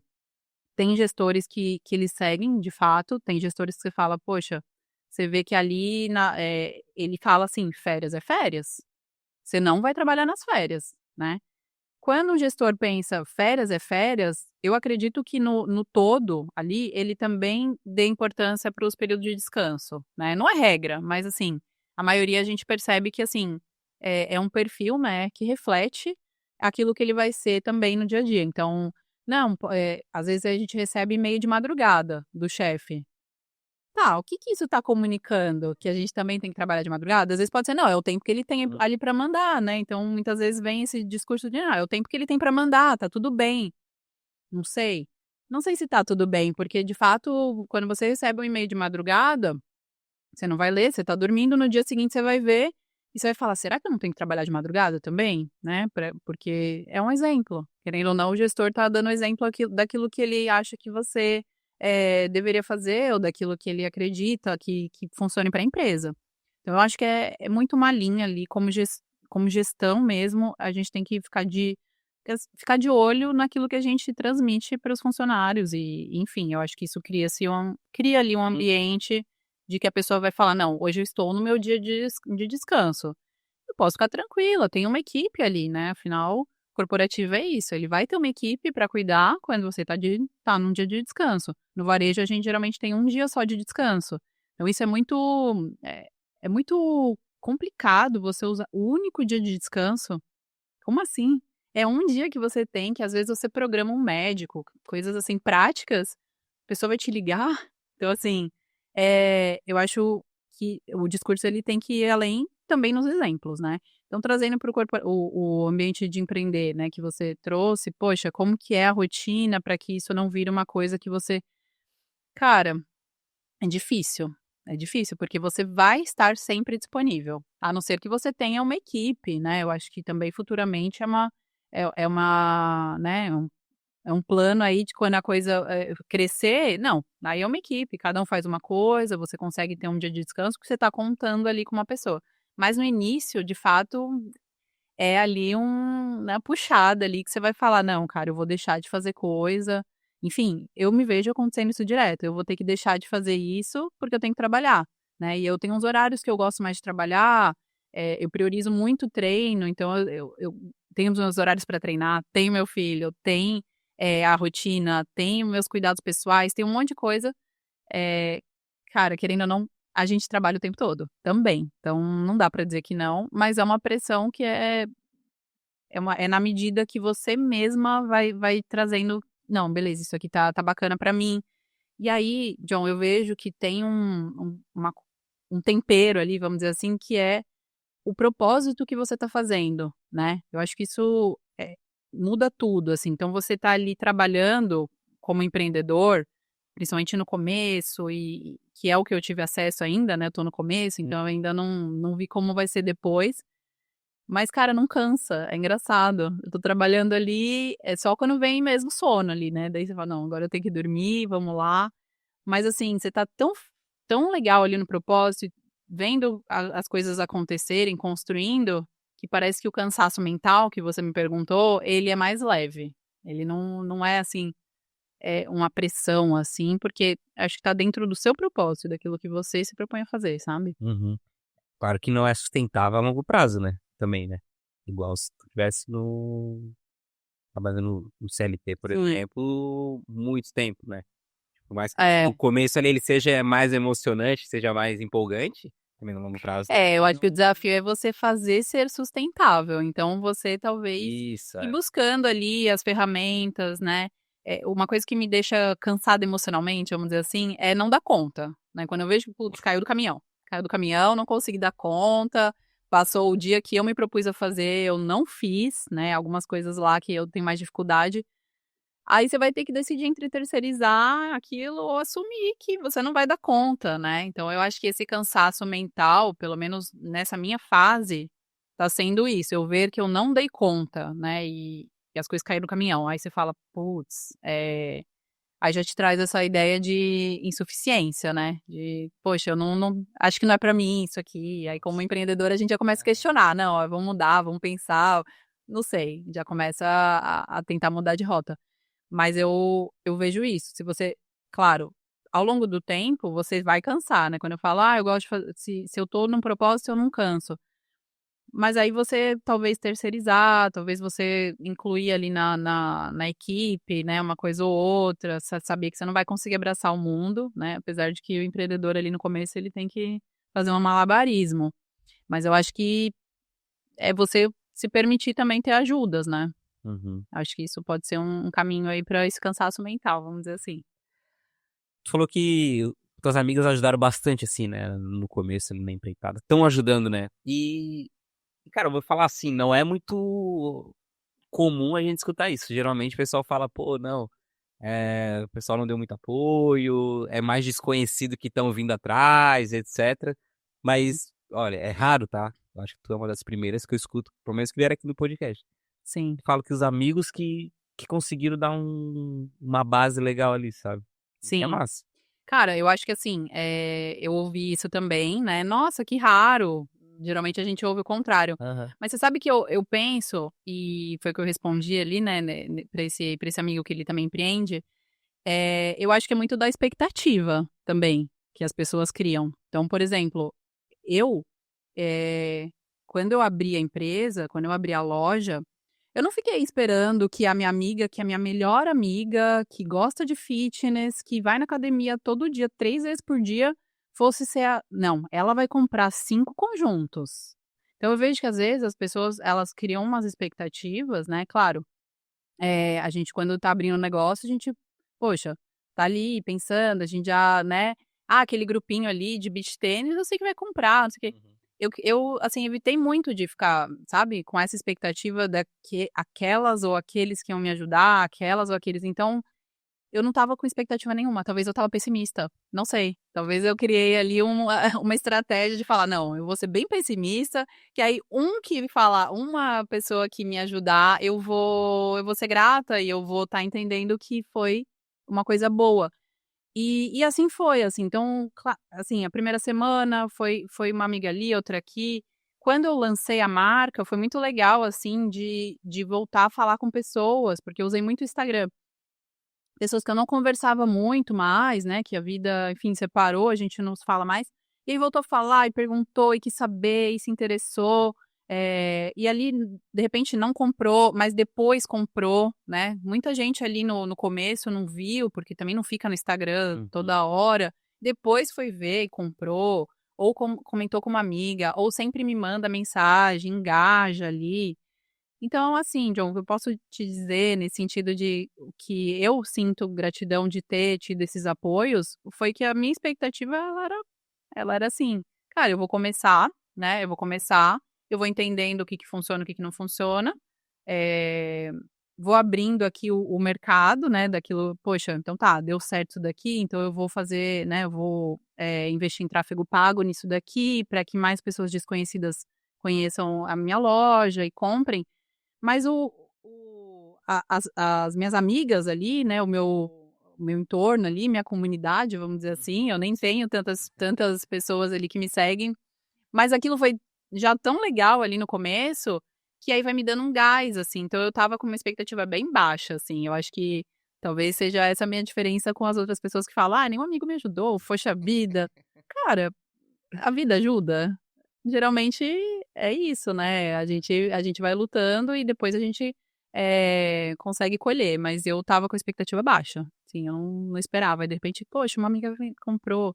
tem gestores que eles seguem, de fato, tem gestores que você fala, poxa, você vê que ali ele fala assim, férias é férias, você não vai trabalhar nas férias, né? Quando o gestor pensa férias é férias, eu acredito que no todo ali, ele também dê importância para os períodos de descanso, né? Não é regra, mas assim, a maioria a gente percebe que assim, é um perfil, né, que reflete aquilo que ele vai ser também no dia a dia. Então, não, às vezes a gente recebe e-mail de madrugada do chefe. Tá, o que que isso tá comunicando? Que a gente também tem que trabalhar de madrugada? Às vezes pode ser, não, é o tempo que ele tem ali para mandar, né, então muitas vezes vem esse discurso de: "Ah, é o tempo que ele tem para mandar, tá tudo bem". Não sei. Não sei se tá tudo bem, porque de fato, quando você recebe um e-mail de madrugada, você não vai ler, você tá dormindo, no dia seguinte você vai ver e você vai falar: "Será que eu não tenho que trabalhar de madrugada também?", né, porque é um exemplo. Querendo ou não, o gestor tá dando exemplo daquilo que ele acha que você, deveria fazer ou daquilo que ele acredita que funcione para a empresa. Então eu acho que é muito uma linha ali, como gestão mesmo, a gente tem que ficar de olho naquilo que a gente transmite para os funcionários e, enfim, eu acho que isso cria ali um ambiente de que a pessoa vai falar: "Não, hoje eu estou no meu dia de descanso. Eu posso ficar tranquila, tem uma equipe ali, né, afinal, corporativo é isso, ele vai ter uma equipe para cuidar quando você tá num dia de descanso. No varejo, a gente geralmente tem um dia só de descanso. Então isso é muito complicado você usar o único dia de descanso. Como assim? É um dia que você tem que às vezes você programa um médico, coisas assim práticas, a pessoa vai te ligar. Então assim, eu acho que o discurso ele tem que ir além também nos exemplos, né. Então trazendo para o ambiente de empreender, né, que você trouxe, poxa, como que é a rotina para que isso não vire uma coisa que você cara, é difícil, porque você vai estar sempre disponível, a não ser que você tenha uma equipe, né, eu acho que também futuramente né, é um plano aí de quando a coisa, crescer, não, aí é uma equipe, cada um faz uma coisa, você consegue ter um dia de descanso, porque você está contando ali com uma pessoa. Mas no início, de fato, é ali né, puxada ali que você vai falar: "Não, cara, eu vou deixar de fazer coisa". Enfim, eu me vejo acontecendo isso direto, eu vou ter que deixar de fazer isso, porque eu tenho que trabalhar, né, e eu tenho uns horários que eu gosto mais de trabalhar, eu priorizo muito o treino, então eu tenho os meus horários para treinar, tenho meu filho, tem, a rotina, tenho meus cuidados pessoais, tem um monte de coisa, eh, cara, querendo ou não, a gente trabalha o tempo todo, também, então não dá para dizer que não, mas é uma pressão que é na medida que você mesma vai trazendo: "Não, beleza, isso aqui tá bacana pra mim". E aí, John, eu vejo que tem um tempero ali, vamos dizer assim, que é o propósito que você tá fazendo, né. Eu acho que isso, muda tudo, assim. Então você tá ali trabalhando como empreendedor, principalmente no começo e que é o que eu tive acesso ainda, né, eu tô no começo, então eu ainda não vi como vai ser depois. Mas, cara, não cansa, é engraçado. Eu tô trabalhando ali, é só quando vem mesmo sono ali, né, daí você fala: "Não, agora eu tenho que dormir, vamos lá". Mas, assim, você tá tão legal ali no propósito, vendo as coisas acontecerem, construindo, que parece que o cansaço mental que você me perguntou, ele é mais leve. Ele não é, assim, uma pressão, assim, porque acho que tá dentro do seu propósito, daquilo que você se propõe a fazer, sabe? Uhum. Claro que não é sustentável a longo prazo, né, também, né. Igual se tu tivesse trabalhando no CLT, por Sim. exemplo, muito tempo, né. Por mais que É. no começo ali ele seja mais emocionante, seja mais empolgante, também no longo prazo Eu acho não. que o desafio é você fazer ser sustentável, então você talvez Isso, ir é. buscando ali as ferramentas, né, uma coisa que me deixa cansada emocionalmente, vamos dizer assim, é não dar conta, né? Quando eu vejo que, putz, caiu do caminhão, não consegui dar conta, passou o dia que eu me propus a fazer, eu não fiz, né? Algumas coisas lá que eu tenho mais dificuldade. Aí você vai ter que decidir entre terceirizar aquilo ou assumir que você não vai dar conta, né. Então eu acho que esse cansaço mental, pelo menos nessa minha fase, tá sendo isso, eu ver que eu não dei conta, né, e as coisas caíram no caminhão. Aí você fala: "Putz", aí já te traz essa ideia de insuficiência, né, de: "Poxa, eu não acho que não é pra mim isso aqui". Aí como empreendedora a gente já começa a questionar: "Não, ó, vamos mudar, vamos pensar", não sei, já começa a tentar mudar de rota. Mas eu vejo isso, se você claro, ao longo do tempo você vai cansar, né, quando eu falo: "Ah, eu gosto de fazer", se eu tô num propósito eu não canso. Mas aí você talvez terceirizar, talvez você incluir ali na equipe, né, uma coisa ou outra, saber que você não vai conseguir abraçar o mundo, né, apesar de que o empreendedor ali no começo ele tem que fazer um malabarismo. Mas eu acho que é você se permitir também ter ajudas, né. Uhum. Acho que isso pode ser um caminho aí para esse cansaço mental, vamos dizer assim. Tu falou que tuas amigas ajudaram bastante, assim, né, no começo, ali, na empreitada. Estão ajudando, né. Cara, eu vou falar assim, não é muito comum a gente escutar isso. Geralmente o pessoal fala: "Pô, não, o pessoal não deu muito apoio, é mais desconhecido que estão vindo atrás, etcétera". Mas, olha, é raro, tá. Eu acho que tu é uma das primeiras que eu escuto, pelo menos que vieram aqui no podcast. Sim, Falo que os amigos que conseguiram dar uma base legal ali, sabe. Que é sim. massa. Cara, eu acho que assim, eu ouvi isso também, né, "Nossa, que raro", geralmente a gente ouve o contrário. Aham. Mas você sabe que eu penso, e foi o que eu respondi ali, né, pra esse amigo que ele também empreende, eu acho que é muito da expectativa também, que as pessoas criam. Então, por exemplo, eu, eh, quando eu abri a empresa, quando eu abri a loja, eu não fiquei esperando que a minha amiga, que é a minha melhor amiga, que gosta de fitness, que vai na academia todo dia, 3 vezes por dia, fosse ser a não, ela vai comprar 5 conjuntos. Então eu vejo que às vezes as pessoas elas criam umas expectativas, né, claro, a gente quando tá abrindo um negócio, a gente, poxa, tá ali pensando, a gente já, né, aquele grupinho ali de beach tênis eu sei que vai comprar, não sei o quê. Uhum. Eu, assim, evitei muito de ficar, sabe, com essa expectativa da que aquelas ou aqueles que iam me ajudar, aquelas ou aqueles então, eu não estava com expectativa nenhuma, talvez eu estava pessimista, não sei. Talvez eu criei ali uma estratégia de falar: "Não, eu vou ser bem pessimista, que aí que falar uma pessoa que me ajudar, eu vou ser grata e eu vou estar entendendo que foi uma coisa boa". E assim foi, assim, então, assim, a primeira semana foi uma amiga ali, outra aqui. Quando eu lancei a marca, foi muito legal, assim, de voltar a falar com pessoas, porque eu usei muito o Instagram. Pessoas que eu não conversava muito mais, né, que a vida, enfim, separou, a gente não se fala mais. E aí voltou a falar e perguntou e quis saber e se interessou, e ali, de repente, não comprou, mas depois comprou, né. Muita gente ali no começo não viu, porque também não fica no Instagram Uhum. toda hora, depois foi ver e comprou, ou comentou com uma amiga, ou sempre me manda mensagem, engaja ali. Então, assim, John, o que eu posso te dizer nesse sentido de que eu sinto gratidão de ter tido esses apoios, foi que a minha expectativa ela era assim: "Cara, eu vou começar, né, eu vou entendendo o que que funciona, o que que não funciona, eh, vou abrindo aqui o mercado, né, daquilo poxa, então tá, deu certo isso daqui, então eu vou fazer, né, eu vou, investir em tráfego pago nisso daqui, para que mais pessoas desconhecidas conheçam a minha loja e comprem". Mas as minhas amigas ali, né, o meu entorno ali, minha comunidade, vamos dizer Uhum. assim, eu nem tenho tantas pessoas ali que me seguem, mas aquilo foi já tão legal ali no começo, que aí vai me dando um gás, assim, então eu estava com uma expectativa bem baixa, assim, eu acho que talvez seja essa a minha diferença com as outras pessoas que falam: "Ah, nenhum amigo me ajudou, poxa vida". Cara, a vida ajuda. Geralmente é isso, né, a gente vai lutando e depois a gente, consegue colher, mas eu estava com a expectativa baixa, assim, eu não esperava, e de repente, poxa, uma amiga comprou.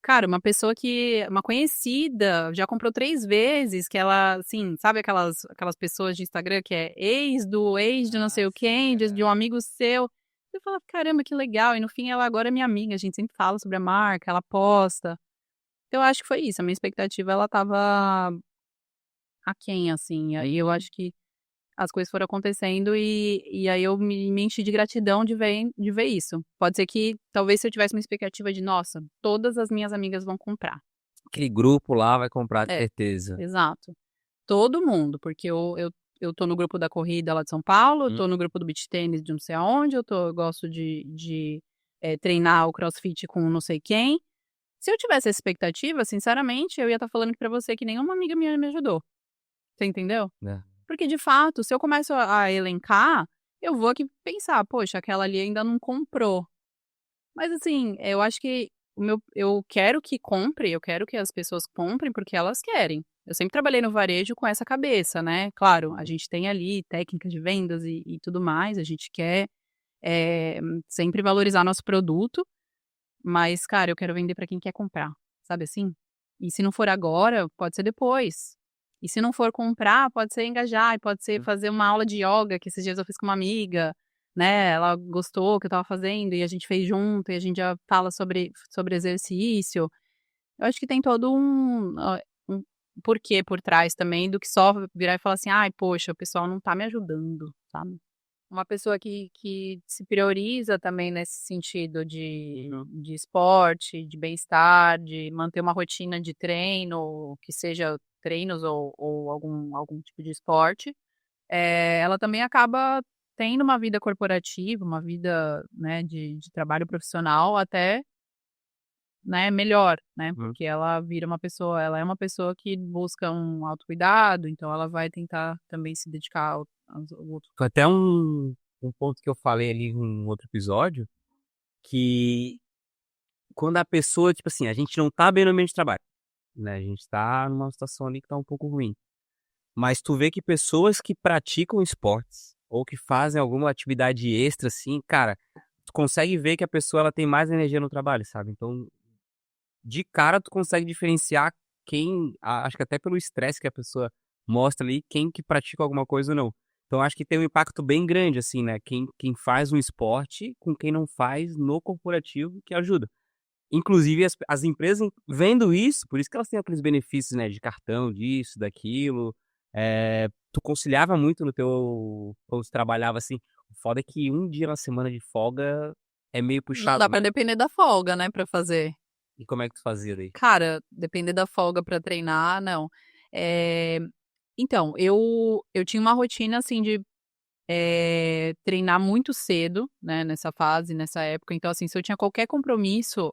Cara, uma conhecida, já comprou 3 vezes, que ela, assim, sabe aquelas pessoas de Instagram que é ex do ex de não Ah, sei o sim, quem, de aham. um amigo seu. Você fala: "Caramba, que legal", e no fim ela agora é minha amiga, a gente sempre fala sobre a marca, ela posta. Então eu acho que foi isso, a minha expectativa ela estava aquém, assim, aí eu acho que as coisas foram acontecendo e aí eu me enchi de gratidão de ver isso. Pode ser que, talvez, se eu tivesse uma expectativa de: "Nossa, todas as minhas amigas vão comprar". Aquele grupo lá vai comprar de É, certeza. exato. Todo mundo, porque eu tô no grupo da corrida lá de São Paulo, eu Hum, tô no grupo do beach tênis de não sei aonde, eu gosto treinar o crossfit com não sei quem. Se eu tivesse essa expectativa, sinceramente, eu ia estar falando aqui pra você que nenhuma amiga minha me ajudou, você entendeu? né. Porque de fato, se eu começo a elencar, eu vou aqui pensar: "Poxa, aquela ali ainda não comprou". Mas assim, eu acho que eu quero que compre, eu quero que as pessoas comprem porque elas querem. Eu sempre trabalhei no varejo com essa cabeça, né. Claro, a gente tem ali técnicas de vendas e tudo mais, a gente quer, sempre valorizar nosso produto, mas, cara, eu quero vender para quem quer comprar, sabe assim? E se não for agora, pode ser depois. E se não for comprar, pode ser engajar, e pode ser fazer uma aula de ioga, que esses dias eu fiz com uma amiga, né, ela gostou que eu estava fazendo e a gente fez junto e a gente já fala sobre exercício. Eu acho que tem todo um porquê por trás também do que só virar e falar assim: "Ai, poxa, o pessoal não tá me ajudando", sabe? Uma pessoa que se prioriza também nesse sentido de esporte, de bem-estar, de manter uma rotina de treino, que seja treinos ou algum tipo de esporte, ela também acaba tendo uma vida corporativa, uma vida, né, de trabalho profissional até, né, melhor, né, Hum. porque ela é uma pessoa que busca um autocuidado, então ela vai tentar também se dedicar ao outro. Foi até um ponto que eu falei ali em um outro episódio, que quando a pessoa, tipo assim, a gente não tá bem no ambiente de trabalho, né, a gente tá numa situação ali que tá um pouco ruim. Mas tu vê que pessoas que praticam esportes, ou que fazem alguma atividade extra, assim, cara, tu consegue ver que a pessoa ela tem mais energia no trabalho, sabe. Então, de cara tu consegue diferenciar acho que até pelo estresse que a pessoa mostra ali, quem que pratica alguma coisa ou não. Então acho que tem um impacto bem grande, assim, né, quem faz um esporte com quem não faz no corporativo, que ajuda. Inclusive as empresas vendo isso, por isso que elas têm aqueles benefícios, né, de cartão, disso, daquilo. Tu conciliava muito no teu quando tu trabalhava, assim. O foda é que um dia na semana de folga é meio Não puxado, dá né. pra depender da folga, né, pra fazer. E como é que tu fazia daí? Cara, depender da folga pra treinar, não. Eh, então, eu tinha uma rotina, assim, de, treinar muito cedo, né, nessa fase, nessa época. Então, assim, se eu tinha qualquer compromisso,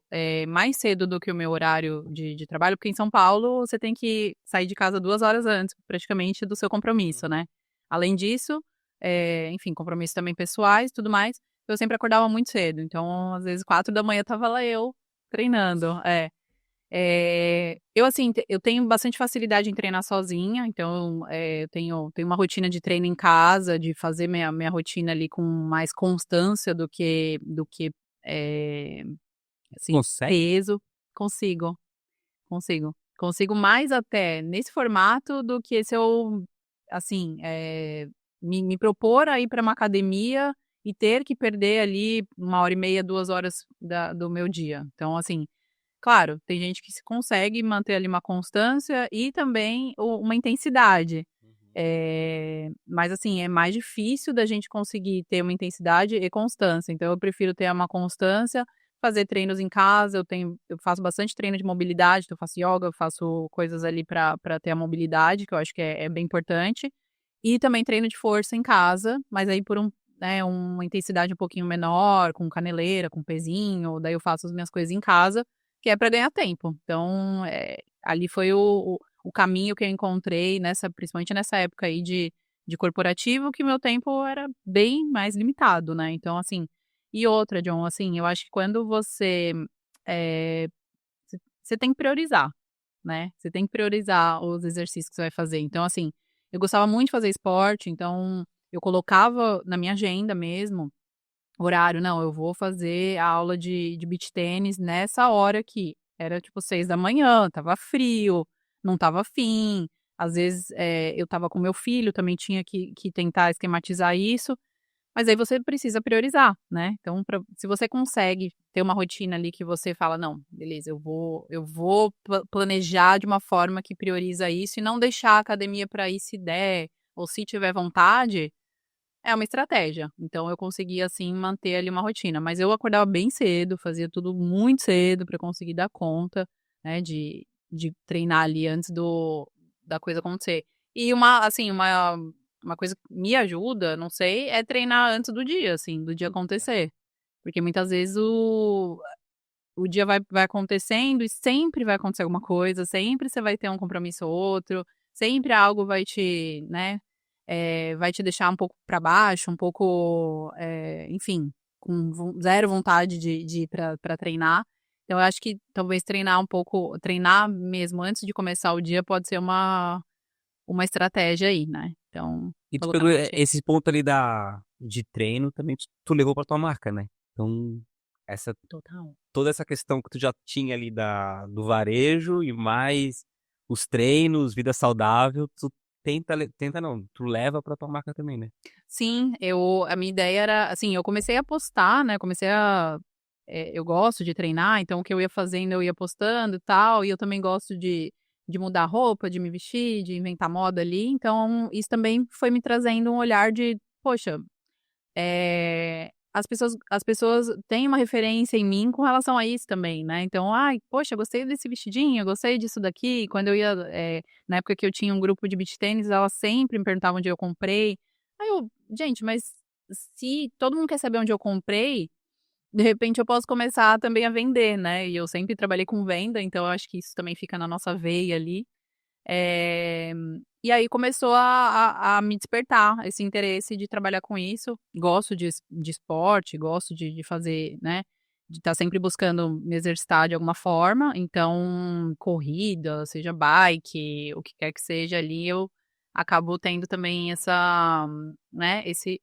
mais cedo do que o meu horário de trabalho, porque em São Paulo você tem que sair de casa 2 horas antes, praticamente, do seu compromisso, né. Além disso, enfim, compromissos também pessoais e tudo mais, eu sempre acordava muito cedo. Então, às vezes 4 da manhã estava lá eu treinando. É. Eu assim, eu tenho bastante facilidade em treinar sozinha, então, eu tenho uma rotina de treino em casa, de fazer minha rotina ali com mais constância do que, eh, Tu assim, consegue? peso. Consigo, consigo. Consigo mais até nesse formato do que se eu, assim, me propor a ir para uma academia e ter que perder ali 1 hora e meia, 2 horas do meu dia. Então, assim, claro, tem gente que se consegue manter ali uma constância e também uma intensidade. Mas assim, é mais difícil da gente conseguir ter uma intensidade e constância, então eu prefiro ter uma constância, fazer treinos em casa, eu faço bastante treino de mobilidade, então eu faço ioga, eu faço coisas ali para ter a mobilidade, que eu acho que é bem importante, e também treino de força em casa, mas aí por uma intensidade um pouquinho menor, com caneleira, com pezinho, daí eu faço as minhas coisas em casa, que é para ganhar tempo. Então, ali foi o caminho que eu encontrei principalmente nessa época aí de corporativo, que meu tempo era bem mais limitado, né. Então, assim, e outra, John, assim, eu acho que quando eh, você tem que priorizar, né, você tem que priorizar os exercícios que você vai fazer. Então, assim, eu gostava muito de fazer esporte, então eu colocava na minha agenda mesmo, horário, não, eu vou fazer a aula de beach tênis nessa hora aqui. Era tipo 6 da manhã, estava frio, não estava afim. Às vezes, eu estava com meu filho, também tinha que tentar esquematizar isso. Mas aí você precisa priorizar, né? Então, se você consegue ter uma rotina ali que você fala, não, beleza, eu vou planejar de uma forma que prioriza isso e não deixar a academia para ir se der ou se tiver vontade, é uma estratégia. Então eu consegui, assim, manter ali uma rotina, mas eu acordava bem cedo, fazia tudo muito cedo para conseguir dar conta, né, de treinar ali antes da coisa acontecer. E uma coisa que me ajuda, não sei, é treinar antes do dia, assim, do dia acontecer. Porque muitas vezes o dia vai acontecendo e sempre vai acontecer alguma coisa, sempre você vai ter um compromisso ou outro, sempre algo vai te, né, vai te deixar um pouco para baixo, um pouco, enfim, com zero vontade de ir para treinar. Então eu acho que talvez treinar mesmo antes de começar o dia pode ser uma estratégia aí, né. Então, E tu colocar pegou na rotina. esse ponto ali de treino também, tu levou pra tua marca, né? Então, essa, Total. toda essa questão que tu já tinha ali do varejo e mais os treinos, vida saudável, tu tenta não, tu leva pra tua marca também, né? Sim, a minha ideia era assim, eu comecei a postar, né, eu gosto de treinar, então o que eu ia fazendo, eu ia postando e tal, e eu também gosto de mudar roupa, de me vestir, de inventar moda ali, então isso também foi me trazendo um olhar de: "Poxa, as pessoas têm uma referência em mim com relação a isso também, né, então: "Ai, poxa, gostei desse vestidinho, gostei disso daqui", quando eu ia, na época que eu tinha um grupo de beach tênis, elas sempre me perguntavam onde eu comprei. Aí eu: "Gente, mas se todo mundo quer saber onde eu comprei, de repente eu posso começar também a vender", né, e eu sempre trabalhei com venda, então eu acho que isso também fica na nossa veia ali. Eh, e aí começou a me despertar esse interesse de trabalhar com isso. Gosto de esporte, gosto de fazer, né, de estar sempre buscando me exercitar de alguma forma, então corrida, seja bike, o que quer que seja ali, eu acabo tendo também essa, né, esse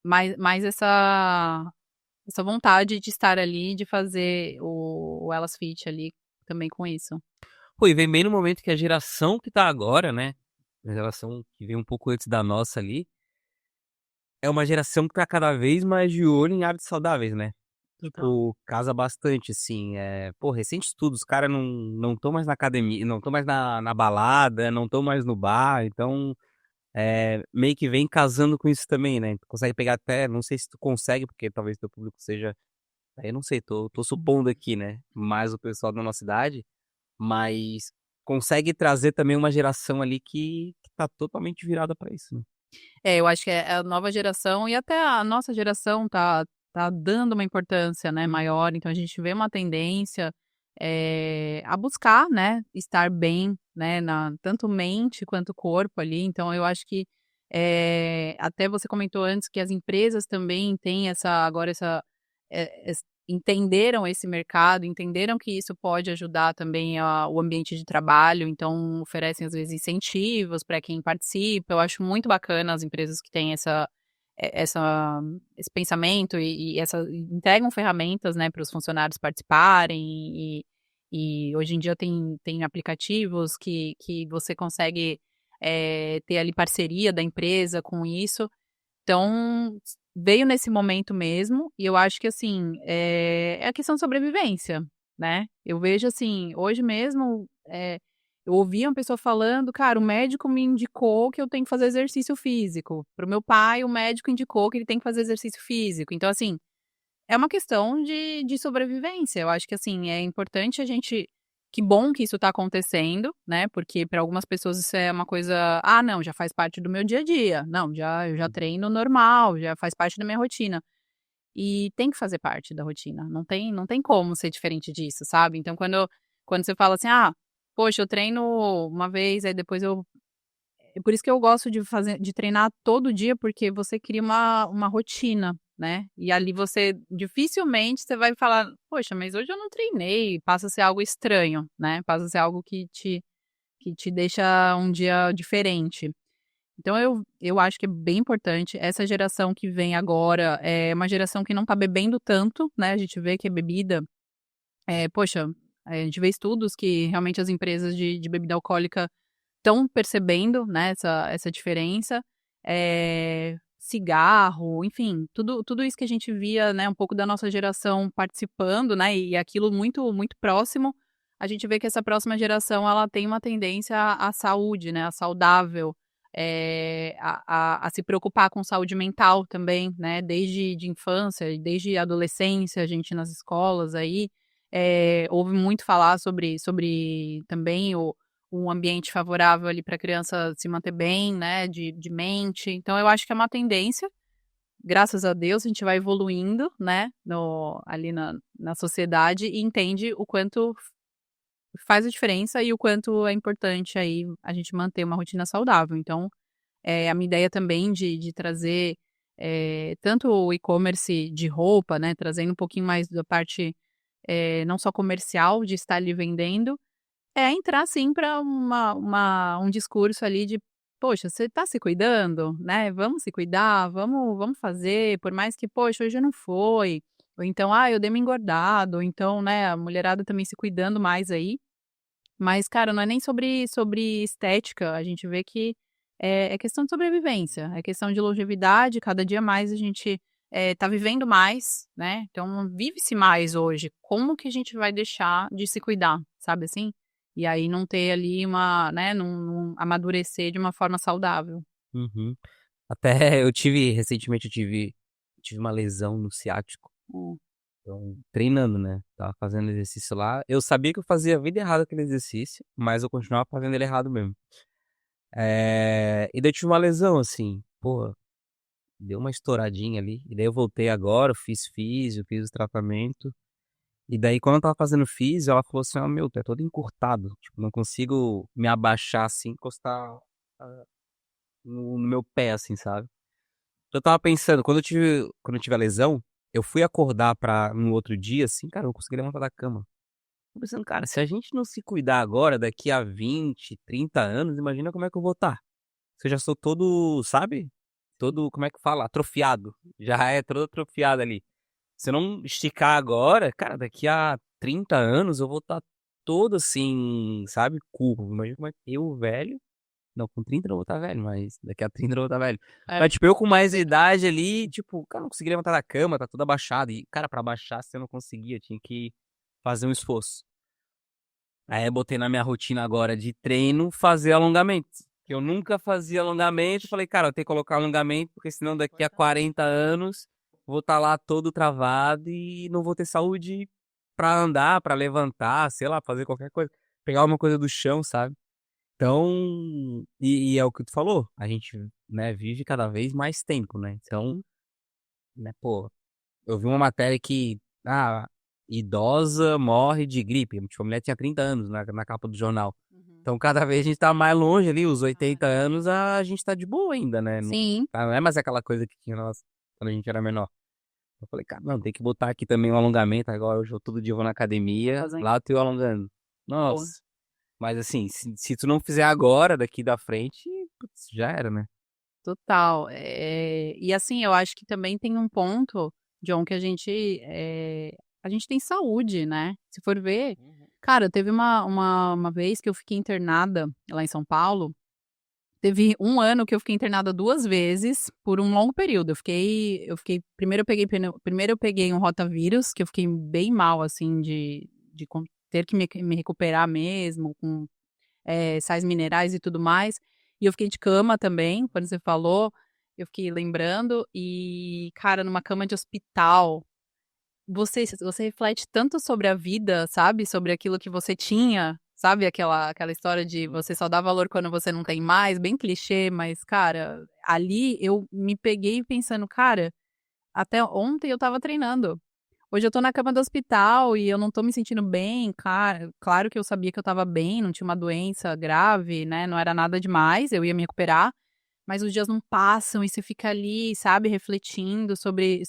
mais essa vontade de estar ali, de fazer o Elas Fit ali também com isso. Pô, e vem bem no momento que a geração que tá agora, né? A geração que vem um pouco antes da nossa ali, é uma geração que tá cada vez mais de olho em hábitos saudáveis, né? Total. Tipo, casa bastante, assim, pô, recente estudo, os caras não estão mais na academia, não estão mais na balada, não estão mais no bar, então, meio que vem casando com isso também, né? Tu consegue pegar até, não sei se tu consegue, porque talvez teu público seja, eu não sei, tô supondo aqui, né? Mais o pessoal da nossa idade, mas consegue trazer também uma geração ali que tá totalmente virada pra isso, né? Eu acho que é a nova geração e até a nossa geração tá dando uma importância, né, maior, então a gente vê uma tendência, a buscar, né, estar bem, né, na tanto mente quanto corpo ali, então eu acho que, até você comentou antes que as empresas também têm entenderam esse mercado, entenderam que isso pode ajudar também o ambiente de trabalho, então oferecem às vezes incentivos para quem participa. Eu acho muito bacana as empresas que têm esse pensamento entregam ferramentas, né, para os funcionários participarem e hoje em dia tem aplicativos que você consegue, ter ali parceria da empresa com isso. Então, veio nesse momento mesmo, e eu acho que assim, é a questão de sobrevivência, né. Eu vejo assim, hoje mesmo, eu ouvi uma pessoa falando: "Cara, o médico me indicou que eu tenho que fazer exercício físico". Para o meu pai, o médico indicou que ele tem que fazer exercício físico. Então assim, é uma questão de sobrevivência. Eu acho que, assim, é importante a gente que bom que isso está acontecendo, né, porque para algumas pessoas isso é uma coisa: "Ah, não, já faz parte do meu dia a dia. Não, eu já treino normal, já faz parte da minha rotina". E tem que fazer parte da rotina, não tem como ser diferente disso, sabe. Então quando você fala assim: "Ah, poxa, eu treino uma vez, aí depois eu" é por isso que eu gosto de treinar todo dia, porque você cria uma rotina, né, e ali você dificilmente você vai falar: "Poxa, mas hoje eu não treinei", passa a ser algo estranho, né, passa a ser algo que te deixa um dia diferente. Então eu acho que é bem importante, essa geração que vem agora é uma geração que não tá bebendo tanto, né, a gente vê que a bebida, poxa, a gente vê estudos que realmente as empresas de bebida alcoólica estão percebendo, né, essa diferença. cigarro, enfim, tudo isso que a gente via, né, um pouco da nossa geração participando, né, e aquilo muito, muito próximo, a gente vê que essa próxima geração, ela tem uma tendência à saúde, né, à saudável, a se preocupar com saúde mental também, né, desde de infância, desde adolescência, a gente nas escolas aí, ouve muito falar sobre também um ambiente favorável ali para a criança se manter bem, né, de mente. Então eu acho que é uma tendência, graças a Deus, a gente vai evoluindo, né, ali na sociedade e entende o quanto faz a diferença e o quanto é importante aí a gente manter uma rotina saudável. Então, a minha ideia também de trazer, tanto o e-commerce de roupa, né, trazendo um pouquinho mais da parte, não só comercial, de estar ali vendendo, é entrar sim para um discurso ali de: "Poxa, você está se cuidando, né, vamos se cuidar, vamos fazer, por mais que, poxa, hoje não foi", ou então: "Ah, eu dei uma engordada", ou então, né, a mulherada também se cuidando mais aí. Mas, cara, não é nem sobre estética, a gente vê que é questão de sobrevivência, é questão de longevidade, cada dia mais a gente, tá vivendo mais, né, então vive-se mais hoje, como que a gente vai deixar de se cuidar, sabe assim? E aí não ter ali uma, né, não amadurecer de uma forma saudável. Uhum. Até recentemente eu tive uma lesão no ciático. Hum. Então, treinando, né? Tava fazendo exercício lá. Eu sabia que eu fazia a vida errada aquele exercício, mas eu continuava fazendo ele errado mesmo. E daí eu tive uma lesão, assim, pô, deu uma estouradinha ali. E daí eu voltei agora, fiz físio, fiz o tratamento. E daí quando eu estava fazendo físio, ela falou assim: "Ó, meu, tu é todo encurtado, tipo, não consigo me abaixar assim, encostar, no meu pé, assim, sabe". Eu estava pensando, quando eu tive a lesão, eu fui acordar no outro dia, assim, cara, eu não consegui levantar da cama. Tô pensando: "Cara, se a gente não se cuidar agora, daqui a 20, 30 anos, imagina como é que eu vou estar". Se eu já sou todo, sabe, todo, como é que fala? Atrofiado, já é todo atrofiado ali. Se eu não esticar agora, cara, daqui a 30 anos eu vou estar todo assim, sabe, curvo. Imagina como é que eu, velho, não, com 30 eu não vou estar velho, mas daqui a 30 eu não vou estar velho. É. Mas, tipo, eu com mais idade ali, tipo, cara, não conseguia levantar da cama, tá tudo abaixado. E, cara, pra abaixar, se eu não conseguia, tinha que fazer um esforço. Aí eu botei na minha rotina agora de treino fazer alongamento. Que eu nunca fazia alongamento. Falei, cara, eu tenho que colocar alongamento, porque senão daqui a 40 anos vou estar lá todo travado e não vou ter saúde pra andar, pra levantar, sei lá, fazer qualquer coisa. Pegar uma coisa do chão, sabe? Então, e é o que tu falou, a gente, né, vive cada vez mais tempo, né? Então, né, pô, eu vi uma matéria que, idosa morre de gripe. Tipo, a mulher tinha 30 anos na capa do jornal. Uhum. Então, cada vez a gente tá mais longe ali, os 80 anos, a gente tá de boa ainda, né? Não, Sim. não é mais aquela coisa que tinha quando a gente era menor. Eu falei, cara, não, tem que botar aqui também um alongamento. Agora, hoje, todo dia eu vou na academia, Fazem lá eu tô alongando. boa. Nossa. Mas assim, se tu não fizer agora, daqui da frente, putz, já era, né? Total. E assim, eu acho que também tem um ponto, John, que a gente tem saúde, né. Se for ver, Uhum. cara, teve uma vez que eu fiquei internada lá em São Paulo, teve um ano que eu fiquei internada 2 vezes por um longo período. Eu fiquei primeiro eu peguei um rotavírus, que eu fiquei bem mal, assim, de ter que me recuperar mesmo com sais minerais e tudo mais. E eu fiquei de cama também, quando você falou, eu fiquei lembrando e, cara, numa cama de hospital, você reflete tanto sobre a vida, sabe, sobre aquilo que você tinha, sabe, aquela história de você só dá valor quando você não tem mais, bem clichê, mas, cara, ali eu me peguei pensando: "Cara, até ontem eu estava treinando". Hoje eu tô na cama do hospital e eu não tô me sentindo bem, claro que eu sabia que eu estava bem, não tinha uma doença grave, né, não era nada demais, eu ia me recuperar, mas os dias não passam e você fica ali, sabe, refletindo sobre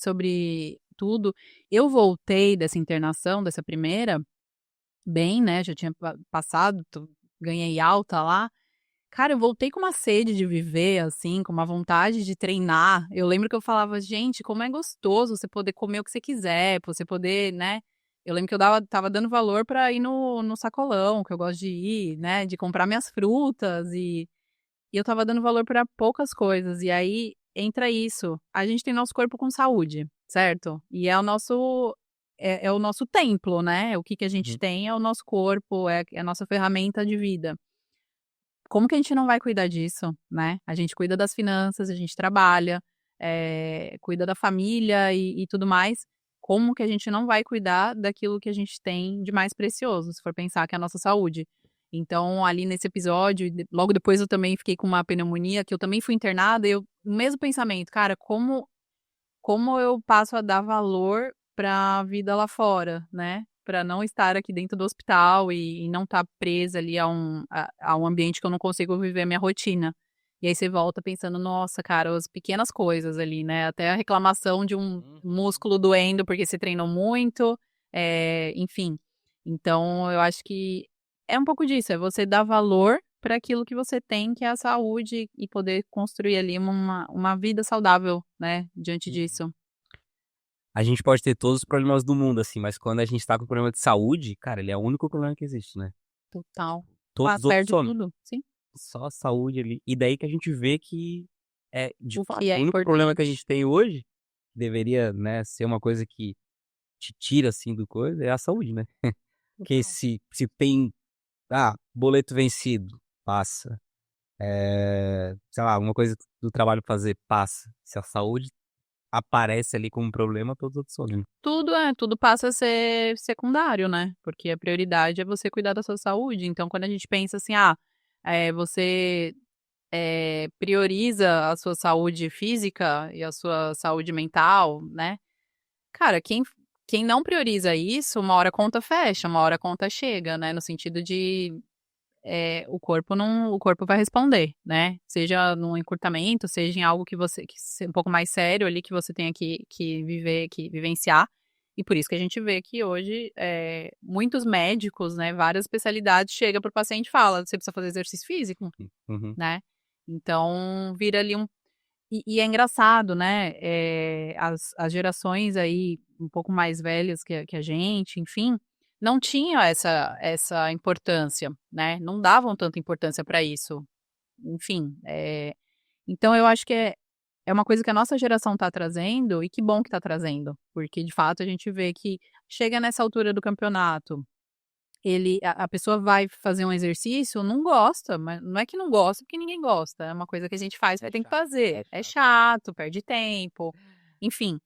tudo. Eu voltei dessa internação, dessa primeira, bem, né, já tinha passado, ganhei alta lá. Cara, eu voltei com uma sede de viver, assim, com uma vontade de treinar. Eu lembro que eu falava: "Gente, como é gostoso você poder comer o que você quiser, você poder", né. Eu lembro que eu estava dando valor para ir no sacolão, que eu gosto de ir, né, de comprar minhas frutas e eu estava dando valor para poucas coisas. E aí, entra isso. A gente tem nosso corpo com saúde, certo? E é o nosso templo, né? O que a gente Uhum. tem é o nosso corpo, é a nossa ferramenta de vida. Como que a gente não vai cuidar disso, né? A gente cuida das finanças, a gente trabalha, cuida da família e tudo mais. Como que a gente não vai cuidar daquilo que a gente tem de mais precioso, se for pensar que é a nossa saúde? Então, ali nesse episódio, logo depois eu também fiquei com uma pneumonia, que eu também fui internada, e eu, o mesmo pensamento, cara, como eu passo a dar valor para a vida lá fora, né? Para não estar aqui dentro do hospital e não estar presa ali a um ambiente que eu não consigo viver a minha rotina. E aí você volta pensando, nossa, cara, as pequenas coisas ali, né? Até a reclamação de um Uhum. músculo doendo porque você treinou muito, enfim. Então, eu acho que é um pouco disso, é você dar valor para aquilo que você tem, que é a saúde, e poder construir ali uma vida saudável, né, diante Uhum. disso. A gente pode ter todos os problemas do mundo, assim, mas quando a gente tá com problema de saúde, cara, ele é o único problema que existe, né? Total. Todos os outros Perde somem. tudo, sim. Só a saúde ali. E daí que a gente vê que é, de O fato, que é o único problema que a importante. gente tem hoje, que deveria, né, ser uma coisa que te tira, assim, do coisa, é a saúde, né? Porque Total. se tem, boleto vencido, passa. Sei lá, alguma coisa do trabalho pra fazer, passa. Se a saúde aparece ali como um problema, todos os outros somem. Tudo passa a ser secundário, né, porque a prioridade é você cuidar da sua saúde. Então quando a gente pensa assim, você, prioriza a sua saúde física e a sua saúde mental, né, cara, quem não prioriza isso, uma hora a conta fecha, uma hora a conta chega, né, no sentido de, o corpo vai responder, né, seja num encurtamento, seja em algo que se um pouco mais sério ali, que você tenha que viver, que vivenciar. E por isso que a gente vê que hoje, muitos médicos, né, várias especialidades, chega para o paciente e fala: "Você precisa fazer exercício físico", Uhum. né. Então vira ali e é engraçado, né, as gerações aí um pouco mais velhas que a gente, enfim, não tinham essa importância, né, não davam tanta importância para isso. Enfim, então eu acho que é uma coisa que a nossa geração está trazendo, e que bom que está trazendo, porque de fato a gente vê que chega nessa altura do campeonato, a pessoa vai fazer um exercício, não gosta, mas não é que não gosta, porque ninguém gosta, é uma coisa que a gente faz, É vai ter que chato, fazer. é É chato. chato, perde tempo, enfim,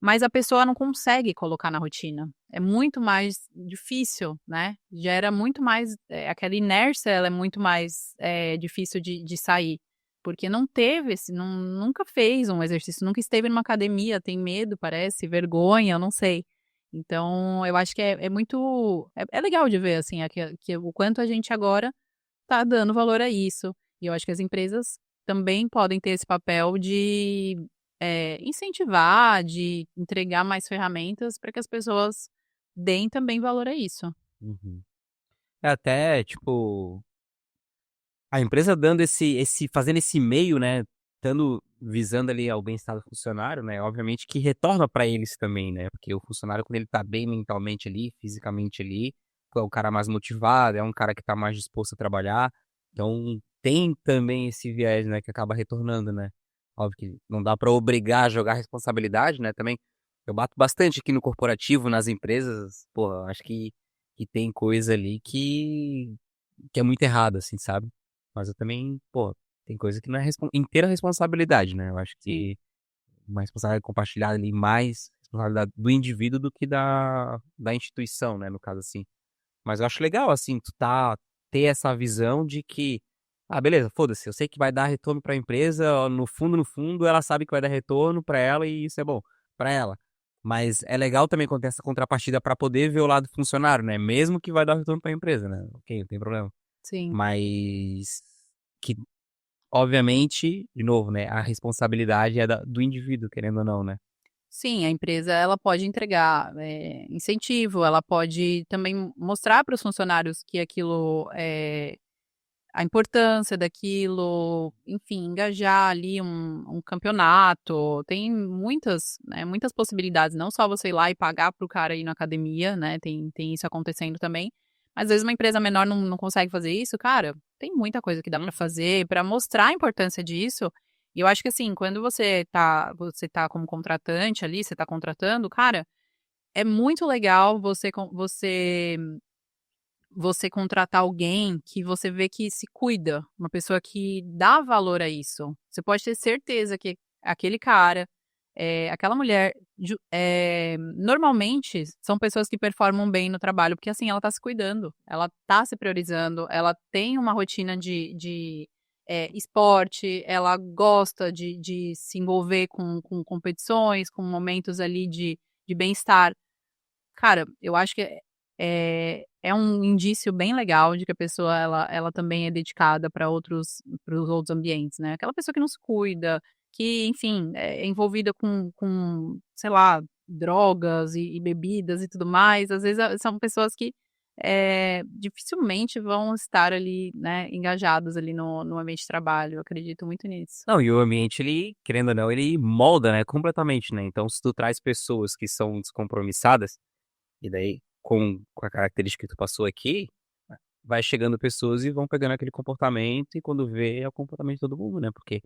mas a pessoa não consegue colocar na rotina. É muito mais difícil, né, gera muito mais, aquela inércia, ela é muito mais, difícil de sair, porque não teve esse nunca fez um exercício, nunca esteve numa academia, tem medo, parece, vergonha, eu não sei. Então eu acho que é muito legal de ver, assim, que o quanto a gente agora tá dando valor a isso. E eu acho que as empresas também podem ter esse papel de, incentivar, de entregar mais ferramentas para que as pessoas deem também valor a isso. Uhum. É até, tipo, a empresa dando fazendo esse meio, né, visando ali ao bem-estar do funcionário, né, obviamente que retorna para eles também, né, porque o funcionário quando ele tá bem mentalmente ali, fisicamente ali, é o cara mais motivado, é um cara que tá mais disposto a trabalhar, então tem também esse viés, né, que acaba retornando, né. Óbvio que não dá para obrigar a jogar responsabilidade, né, também. Eu bato bastante aqui no corporativo, nas empresas, pô, acho que tem coisa ali que é muito errada, assim, sabe? Mas eu também, pô, tem coisa que não é inteira responsabilidade, né? Eu acho Sim. que uma responsabilidade compartilhada ali, mais responsabilidade do indivíduo do que da instituição, né? No caso, assim. Mas eu acho legal, assim, ter essa visão de que, beleza, foda-se, eu sei que vai dar retorno pra empresa, ó, no fundo, ela sabe que vai dar retorno pra ela e isso é bom pra ela. Mas é legal também quando tem essa contrapartida pra poder ver o lado do funcionário, né? Mesmo que vai dar retorno pra empresa, né? Ok, não tem problema. Sim. Mas que, obviamente, de novo, né, a responsabilidade é do indivíduo, querendo ou não, né? Sim, a empresa ela pode entregar, incentivo, ela pode também mostrar para os funcionários que aquilo a importância daquilo, enfim, engajar ali um campeonato, tem muitas, né, muitas possibilidades, não só você ir lá e pagar para o cara ir na academia, né, tem isso acontecendo também, mas às vezes uma empresa menor não consegue fazer isso, cara, tem muita coisa que dá para Uhum. fazer para mostrar a importância disso E eu acho que assim, quando você tá como contratante ali, você tá contratando, cara, é muito legal você contratar alguém que você vê que se cuida, uma pessoa que dá valor a isso. Você pode ter certeza que aquele cara, aquela mulher, normalmente são pessoas que performam bem no trabalho, porque assim, ela tá se cuidando, ela tá se priorizando, ela tem uma rotina de esporte, ela gosta de se envolver com competições, com momentos ali de bem-estar. Cara, eu acho que é um indício bem legal de que a pessoa ela também é dedicada para os outros ambientes, né. Aquela pessoa que não se cuida, que, enfim, é envolvida com, sei lá, drogas e bebidas e tudo mais, às vezes, são pessoas que, dificilmente vão estar ali, né, engajadas ali no ambiente de trabalho, eu acredito muito nisso. Não, e o ambiente, ele, querendo ou não, ele molda, né, completamente, né. Então se tu traz pessoas que são descompromissadas, e daí com a característica que tu passou aqui, vai chegando pessoas e vão pegando aquele comportamento e quando vê é o comportamento de todo mundo, né, porque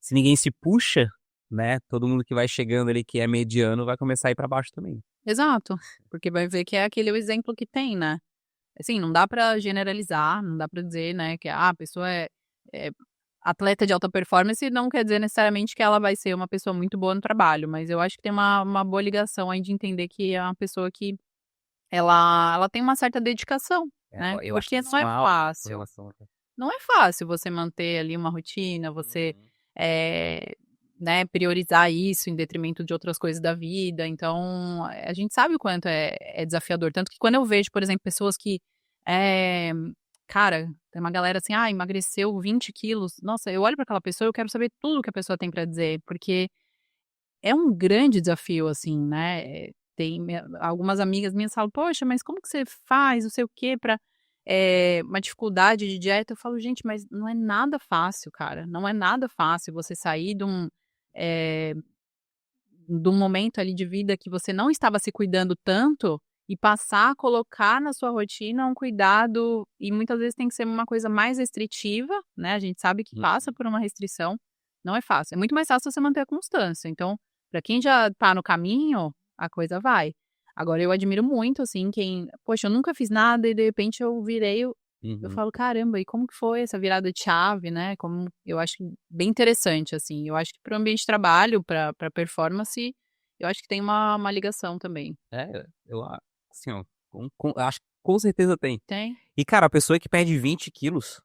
se ninguém se puxa, né, todo mundo que vai chegando ali que é mediano vai começar a ir pra baixo também. Exato, porque vai ver que é aquele o exemplo que tem, né. Assim, não dá pra generalizar, não dá pra dizer, né, que a pessoa é atleta de alta performance, não quer dizer necessariamente que ela vai ser uma pessoa muito boa no trabalho, mas eu acho que tem uma boa ligação aí de entender que é uma pessoa que ela tem uma certa dedicação, né, Eu acho que porque não existe é uma alta fácil. correlação até. Não é fácil você manter ali uma rotina, você, Uhum. eh, né, priorizar isso em detrimento de outras coisas da vida, então, a gente sabe o quanto é desafiador, tanto que quando eu vejo, por exemplo, pessoas que, eh, cara, tem uma galera assim: "Ah, emagreceu 20 quilos", nossa, eu olho para aquela pessoa, eu quero saber tudo que a pessoa tem para dizer, porque é um grande desafio, assim, né, tem algumas amigas minhas falam: "Poxa, mas como que você faz, não sei o quê, pra" uma dificuldade de dieta, eu falo: "Gente, mas não é nada fácil, cara, não é nada fácil você sair eh, de um momento ali de vida que você não estava se cuidando tanto e passar a colocar na sua rotina um cuidado e muitas vezes tem que ser uma coisa mais restritiva, né, a gente sabe que passa Uhum. por uma restrição, não é fácil. É muito mais fácil você manter a constância, então, para quem já tá no caminho, a coisa vai. Agora eu admiro muito, assim, quem: "Poxa, eu nunca fiz nada e de repente eu virei", eu Uhum. falo: "Caramba, e como que foi essa virada de chave", né, como eu acho bem interessante, assim. Eu acho que para o ambiente de trabalho, para performance, eu acho que tem uma ligação também. É, eu assim, ó, acho que com certeza tem. Tem? E cara, a pessoa que perde 20 quilos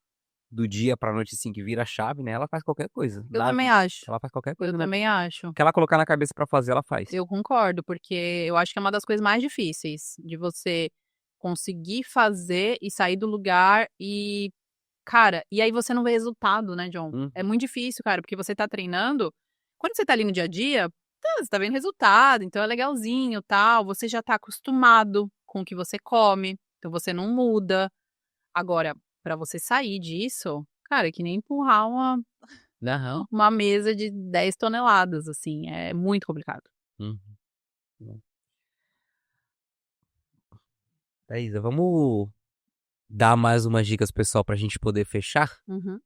do dia pra noite, assim, que vira a chave, né, ela faz qualquer coisa Eu na também vida. acho, Ela faz qualquer eu coisa na vida. também acho. O que ela colocar na cabeça pra fazer, ela faz. Eu concordo, porque eu acho que é uma das coisas mais difíceis de você conseguir fazer e sair do lugar e, cara, e aí você não vê resultado, né, John? Uhum. É muito difícil, cara, porque você tá treinando, quando você tá ali no dia a dia, você tá vendo resultado, então é legalzinho, tal, você já tá acostumado com o que você come, então você não muda. Agora, pra você sair disso, cara, é que nem empurrar Aham. uma mesa de 10 toneladas, assim, é muito complicado. Uhum. Hum. Thaisa, vamos dar mais umas dicas, pessoal, pra gente poder fechar? Uhum.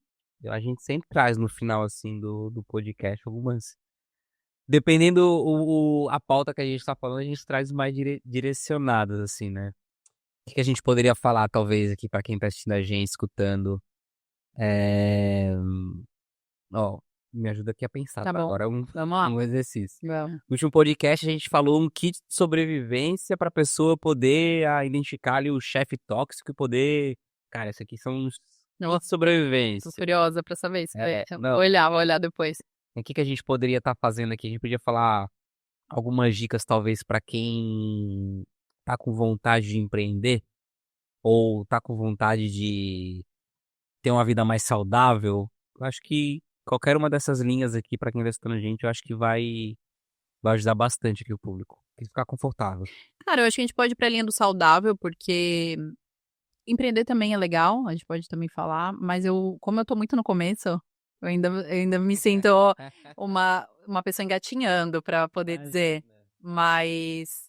A gente sempre traz no final, assim, do podcast algumas dependendo a pauta que a gente tá falando, a gente traz mais direcionadas, assim, né. O que que a gente poderia falar, talvez, aqui pra quem tá assistindo a gente, escutando? Eh, ó, me ajuda aqui a pensar, Tá tá? bom, Agora vamos lá, um exercício. vamos. No último podcast a gente falou um kit de sobrevivência pra pessoa poder, identificar ali o chefe tóxico e poder cara, isso aqui são uns kits de Nossa, tô sobrevivência. curiosa pra saber isso daí, Não, vou olhar depois. o que que a gente poderia estar fazendo aqui? A gente podia falar algumas dicas, talvez, pra quem tá com vontade de empreender ou tá com vontade de ter uma vida mais saudável. Eu acho que qualquer uma dessas linhas aqui, pra quem tá escutando a gente, eu acho que vai ajudar bastante aqui o público. Tem que ficar confortável. Cara, eu acho que a gente pode ir pra linha do saudável, porque empreender também é legal, a gente pode também falar, mas como eu tô muito no começo, eu ainda me sinto uma pessoa engatinhando pra poder dizer, Imagina. mas,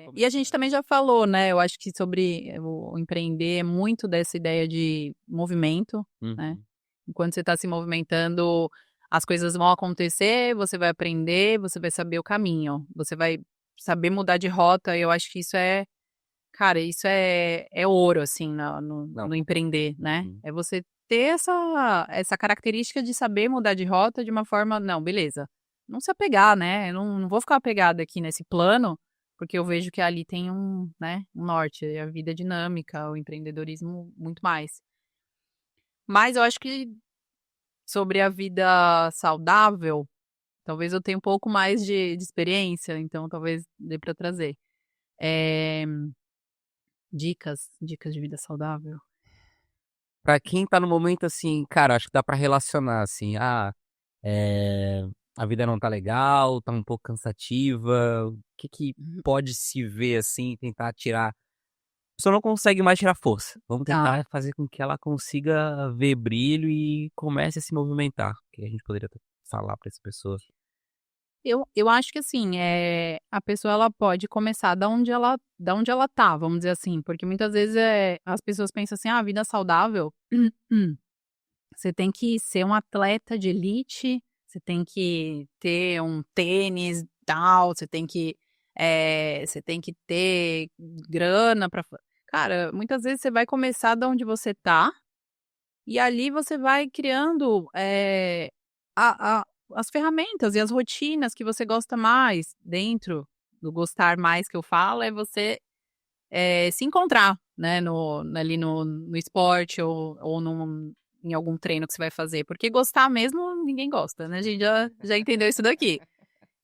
Só e a gente começando. também já falou, né, eu acho que sobre o empreender é muito dessa ideia de movimento, né. Uhum. Enquanto você está se movimentando, as coisas vão acontecer, você vai aprender, você vai saber o caminho, você vai saber mudar de rota. Eu acho que isso cara, isso é ouro, assim, Não. no empreender, né? Uhum. É você ter essa característica de saber mudar de rota de uma forma, não, beleza, não se apegar, né? Eu não vou ficar apegada aqui nesse plano, porque eu vejo que ali tem né, um norte, a vida é dinâmica, o empreendedorismo muito mais. Mas eu acho que sobre a vida saudável, talvez eu tenha um pouco mais de experiência, então talvez dê para trazer. Eh, dicas de vida saudável. Pra quem tá no momento assim, cara, acho que dá pra relacionar assim, eh, a vida não tá legal, tá um pouco cansativa, o que Uhum. pode se ver assim, tentar tirar a pessoa não consegue mais tirar força, vamos Tá. tentar fazer com que ela consiga ver brilho e comece a se movimentar, o que a gente poderia falar pra essa pessoa? Eu acho que assim, a pessoa ela pode começar da onde ela tá, vamos dizer assim, porque muitas vezes, as pessoas pensam assim: "Ah, vida saudável, você tem que ser um atleta de elite, você tem que ter um tênis tal, você tem que ter grana para cara, muitas vezes você vai começar da onde você tá, e ali você vai criando, a as ferramentas e as rotinas que você gosta mais. Dentro do gostar mais que eu falo, é você, se encontrar, né, ali no esporte ou em algum treino que você vai fazer, porque gostar mesmo ninguém gosta, né, a gente já entendeu isso daqui.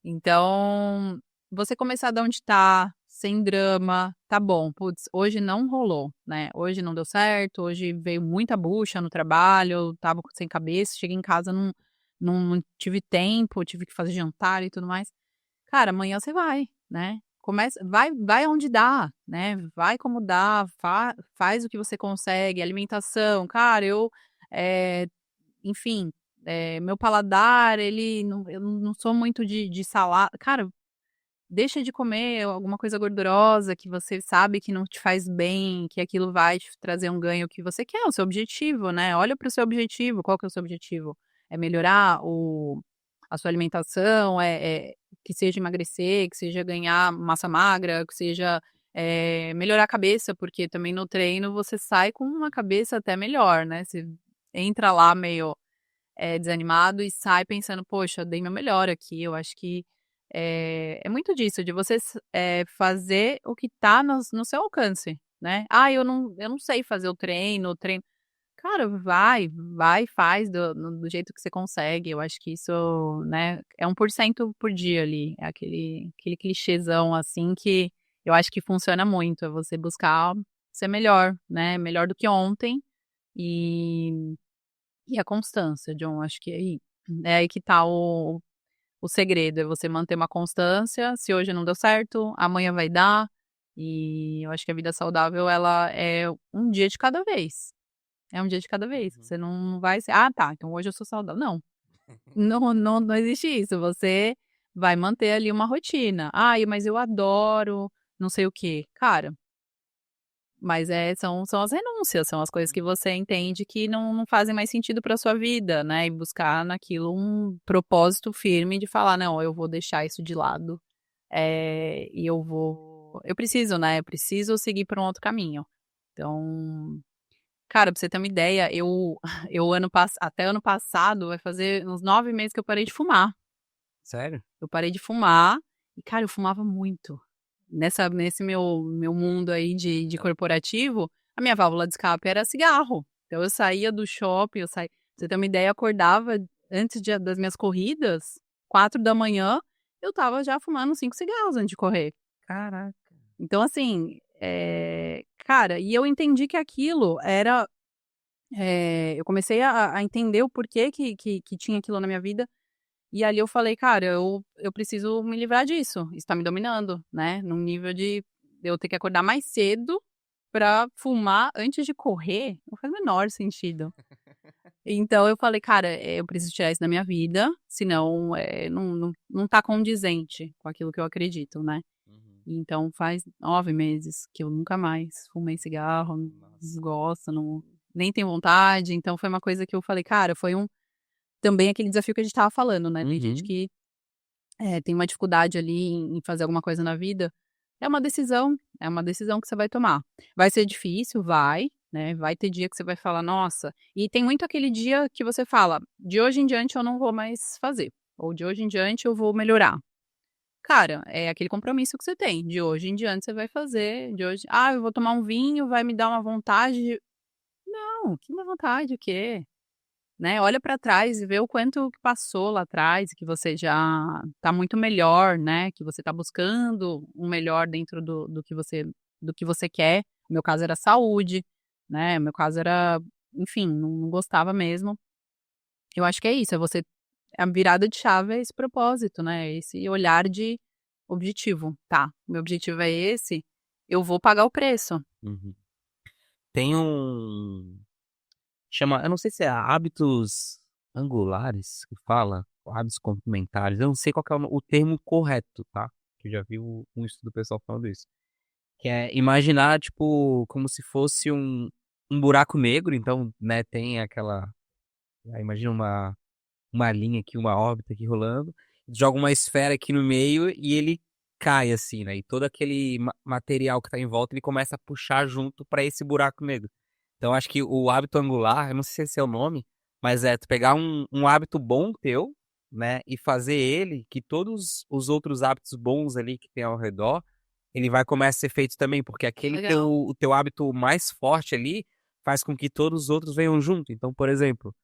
Então, você começar de onde tá, sem drama, tá bom, putz, hoje não rolou, né, hoje não deu certo, hoje veio muita bucha no trabalho, eu estava sem cabeça, cheguei em casa, não tive tempo, tive que fazer jantar e tudo mais. Cara, amanhã você vai, né, vai onde dá, né, vai como dá, faz o que você consegue, alimentação, cara, eh, enfim, meu paladar, ele não eu não sou muito de salada. Cara, deixa de comer alguma coisa gordurosa que você sabe que não te faz bem, que aquilo vai te trazer um ganho que você quer, o seu objetivo, né. Olha para o seu objetivo, qual que é o seu objetivo? É melhorar a sua alimentação, que seja emagrecer, que seja ganhar massa magra, que seja, melhorar a cabeça, porque também no treino você sai com uma cabeça até melhor, né, você entra lá meio desanimado e sai pensando: "Poxa, dei meu melhor aqui". Eu acho que, é muito disso, de você fazer o que tá no seu alcance, né. "Ah, eu não sei fazer o treino". Cara, vai, faz do jeito que você consegue. Eu acho que isso, né, é 1% por dia ali, é aquele clichêzão, assim, que eu acho que funciona muito, é você buscar ser melhor, né, melhor do que ontem, e a constância, John, acho que é aí que tá o segredo, é você manter uma constância, se hoje não deu certo, amanhã vai dar, e eu acho que a vida saudável ela é um dia de cada vez, é um dia de cada vez, Uhum. você não vai ser: "Ah tá, então hoje eu sou saudável", não existe isso, você vai manter ali uma rotina. "Ai, mas eu adoro não sei o quê", cara, mas são as renúncias, são as coisas que você entende que não fazem mais sentido para sua vida, né, e buscar naquilo um propósito firme de falar: "Não, eu vou deixar isso de lado, e eu preciso, né, eu preciso seguir por um outro caminho". Então, cara, pra você ter uma ideia, eu até ano passado vai fazer uns 9 meses que eu parei de fumar. Sério? Eu parei de fumar e, cara, eu fumava muito. Nesse meu mundo aí de corporativo, a minha válvula de escape era cigarro. Então eu saía do shopping, pra você ter uma ideia, eu acordava antes das minhas corridas, 4 da manhã, eu estava já fumando 5 cigarros antes de correr. Caraca. Então assim, cara, e eu entendi que aquilo era, eu comecei a entender o porquê que tinha aquilo na minha vida, e ali eu falei: "Cara, eu preciso me livrar disso, isso tá me dominando", né, num nível de eu ter que acordar mais cedo pra fumar antes de correr, não faz o menor sentido. Então eu falei: "Cara, eu preciso tirar isso da minha vida, senão, não tá condizente com aquilo que eu acredito, né". Uhum. Então faz 9 meses que eu nunca mais fumei cigarro, não Nossa. desgosto, nem tenho vontade, então foi uma coisa que eu falei: "Cara, foi um também aquele desafio que a gente estava falando, né, tem gente Uhum. que, tem uma dificuldade ali em fazer alguma coisa na vida, é uma decisão que você vai tomar. Vai ser difícil? Vai, né, vai ter dia que você vai falar: "Nossa", e tem muito aquele dia que você fala: "De hoje em diante eu não vou mais fazer", ou "De hoje em diante eu vou melhorar". Cara, é aquele compromisso que você tem, de hoje em diante você vai fazer, de hoje "Ah, eu vou tomar um vinho, vai me dar uma vontade de", não, que uma vontade o quê? Né, olha para trás e vê o quanto que passou lá atrás, que você já está muito melhor, né, que você está buscando um melhor dentro do que você quer. No meu caso era saúde, né, no meu caso era, enfim, não gostava mesmo. Eu acho que é isso, é você a virada de chave é esse propósito, né, esse olhar de objetivo. "Tá, meu objetivo é esse, eu vou pagar o preço". Uhum. Tem um chama eu não sei se é hábitos angulares que fala, ou hábitos complementares, eu não sei qual que é o termo correto, tá, que eu já vi um estudo pessoal falando isso, que é imaginar, tipo, como se fosse um buraco negro, então, né, tem aquela imagina uma linha aqui, uma órbita aqui rolando, joga uma esfera aqui no meio e ele cai assim, né, e todo aquele material que tá em volta, ele começa a puxar junto pra esse buraco negro. Então acho que o hábito angular, eu não sei se esse é o nome, mas é tu pegar um hábito bom teu, né, e fazer ele, que todos os outros hábitos bons ali que tem ao redor, ele vai começar a ser feito também, porque aquele Legal. o teu hábito mais forte ali, faz com que todos os outros venham junto. Então, por exemplo,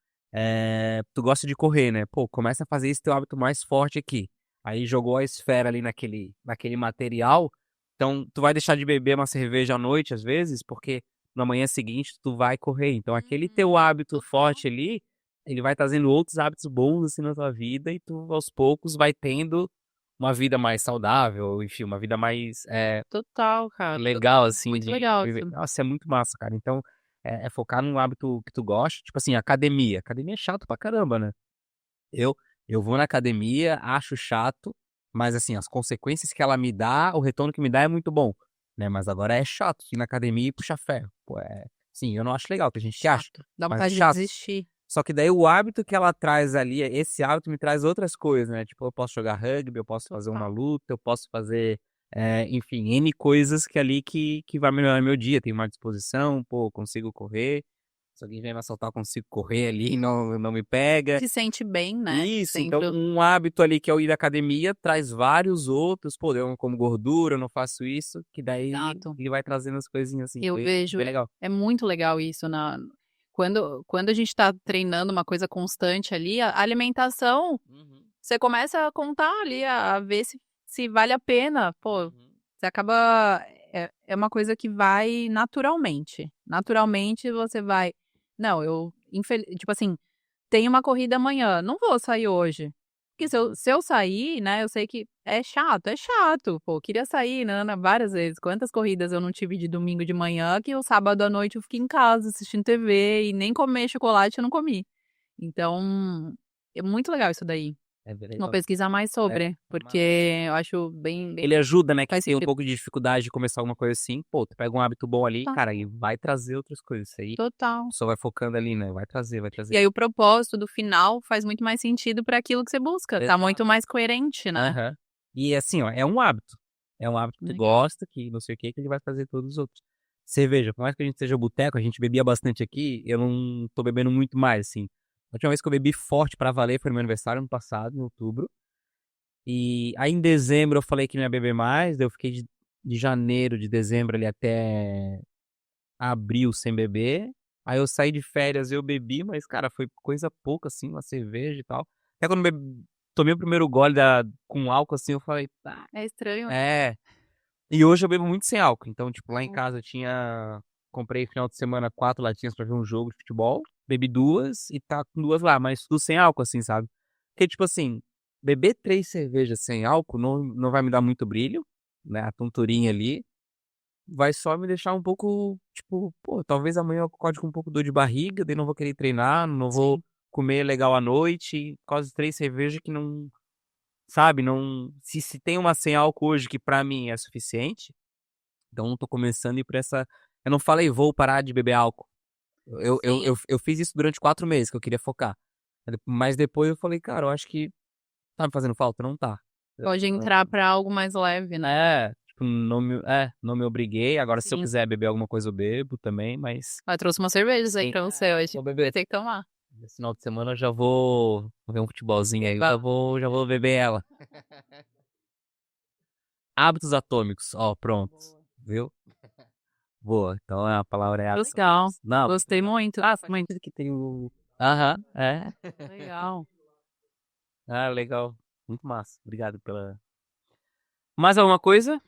tu gosta de correr, né, pô, começa a fazer esse teu hábito mais forte aqui. Aí jogou a esfera ali naquele material, então tu vai deixar de beber uma cerveja à noite, às vezes, porque na manhã seguinte tu vai correr. Então aquele teu hábito Total. forte ali, ele vai trazendo outros hábitos bons, assim, na tua vida e tu, aos poucos, vai tendo uma vida mais saudável, enfim, uma vida mais, Total, cara, legal, total. assim, Muito de legal viver. isso. Nossa, é muito massa, cara. Então, é focar num hábito que tu gosta, tipo assim, academia. Academia é chato pra caramba, né? Eu eu vou na academia, acho chato, mas assim, as consequências que ela me dá, o retorno que me dá é muito bom, né, mas agora é chato ir na academia e puxar ferro. Pô, sim, eu não acho legal, tem gente que acha, Chato, dá mas é vontade de chato. desistir. Só que daí o hábito que ela traz ali, esse hábito me traz outras coisas, né, tipo, eu posso jogar rugby, eu posso fazer uma Total. luta, eu posso fazer, enfim, N coisas que ali que vai melhorar meu dia, tenho mais disposição, pô, consigo correr, se alguém vier me assaltar eu consigo correr ali e não me pega. Se sente bem, né, Isso, então sempre um hábito ali que é o ir à academia traz vários outros, pô, eu não como gordura, eu não faço isso, que daí exato. ele vai trazendo as coisinhas assim, Eu bem, vejo, bem legal. é muito legal isso na quando a gente tá treinando uma coisa constante ali, a alimentação, Uhum, você começa a contar ali, a ver se vale a pena, pô, uhum, você acaba é uma coisa que vai naturalmente. Naturalmente você vai: "Não, eu tipo assim, tem uma corrida amanhã, não vou sair hoje. Porque uhum. se eu sair, né, eu sei que é chato, pô, queria sair, nã várias vezes. Quantas corridas eu não tive de domingo de manhã que o sábado à noite eu fiquei em casa assistindo TV e nem comer chocolate eu não comi. Então, é muito legal isso daí. É bem Vou legal. pesquisar mais É, sobre, é massa. porque eu acho bem Ele ajuda, né, quem faz tem um sentido. pouco de dificuldade de começar alguma coisa assim, pô, tu pega um hábito bom ali, Total, cara, e vai trazer outras coisas, isso aí, total. só vai focando ali, né, vai trazer, vai E trazer. aí o propósito do final faz muito mais sentido para aquilo que você busca, tá muito Exato. mais coerente, né. Aham. E assim, ó, é um hábito que tu Legal. gosta, que não sei o quê, que ele vai trazer todos os outros. Cerveja, por mais que a gente seja boteco, a gente bebia bastante aqui, eu não tô bebendo muito mais, assim. A última vez que eu bebi forte pra valer foi no meu aniversário, ano passado, em outubro. E aí em dezembro eu falei que não ia beber mais, daí eu fiquei de janeiro, de dezembro ali até abril sem beber. Aí eu saí de férias, eu bebi, mas, cara, foi coisa pouca, assim, uma cerveja e tal. Até quando tomei o primeiro gole com álcool, assim, eu falei, tá, É estranho, né. é. E hoje eu bebo muito sem álcool. Então, tipo, lá em casa eu tinha. Comprei final de semana 4 latinhas pra ver um jogo de futebol. Bebi 2 e tá com 2 lá, mas tudo sem álcool, assim, sabe? Porque, tipo assim, beber 3 cervejas sem álcool não vai me dar muito brilho, né? A tonturinha ali. Vai só me deixar um pouco, tipo, pô, talvez amanhã eu acorde com um pouco de dor de barriga, daí não vou querer treinar, não vou Sim. comer legal à noite, quase 3 cervejas que não, sabe, não se tem uma sem álcool hoje que pra mim é suficiente, então eu tô começando a ir pra essa eu não falei: "Vou parar de beber álcool". Eu eu Sim. eu eu fiz isso durante 4 meses, que eu queria focar. Mas depois eu falei, cara, eu acho que tá me fazendo falta? Não tá. Pode entrar pra algo mais leve, né? Tipo, não me obriguei. Agora, se eu Sim. quiser beber alguma coisa, eu bebo também, mas Eu trouxe umas cervejas aí Sim. pra você hoje. vou beber. Tem que tomar. Esse final de semana eu já vou ver um futebolzinho aí, já vou beber ela. Hábitos atômicos, ó, pronto. Viu? Boa. Então a palavra é hábitos Legal. atômicos. Não, Gostei muito. Muito. que tem o. Aham, é. Legal. Ah, legal. Muito massa. Obrigado pela. Mais alguma coisa?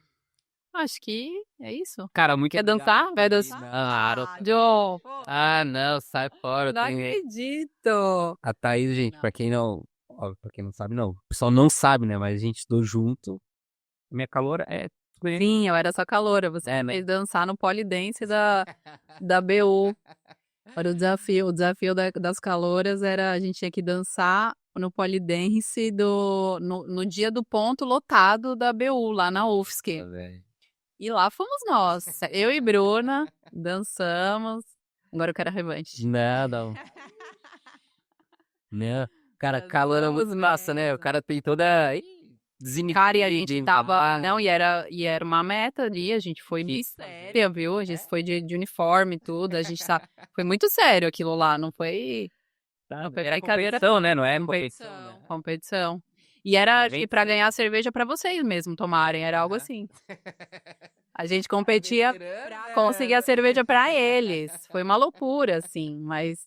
Acho que é isso. Cara, muito Quer obrigado. dançar? Vai dançar? Claro. Joe, Ah, não, sai fora. não acredito. A Thaís, gente, pra quem não. Ó, pra quem não sabe, não. O pessoal não sabe, né? Mas a gente estudou junto. Minha calor é. Sim, eu era só caloura. Você É, né? fez dançar no polidense da BU. Era o desafio. O desafio das calouras era a gente tinha que dançar no polidense no dia do ponto lotado da BU, lá na UFSC. velho. E lá fomos nós. Eu e Bruna dançamos. Agora eu quero a revanche. Não, não. Não. Cara, Nós calor é muito vamos massa, né? O cara tem toda. Cara, e a gente tava. Não, e era uma meta ali, a gente foi bem séria, viu? A gente foi de uniforme e tudo. A gente foi muito sério aquilo lá, não foi. Tá, foi era brincadeira. competição, né? Não é competição, né? Competição. E era Bem- pra ganhar cerveja pra vocês mesmo tomarem, era algo assim. A gente competia pra conseguir a cerveja pra eles. Foi uma loucura, assim, mas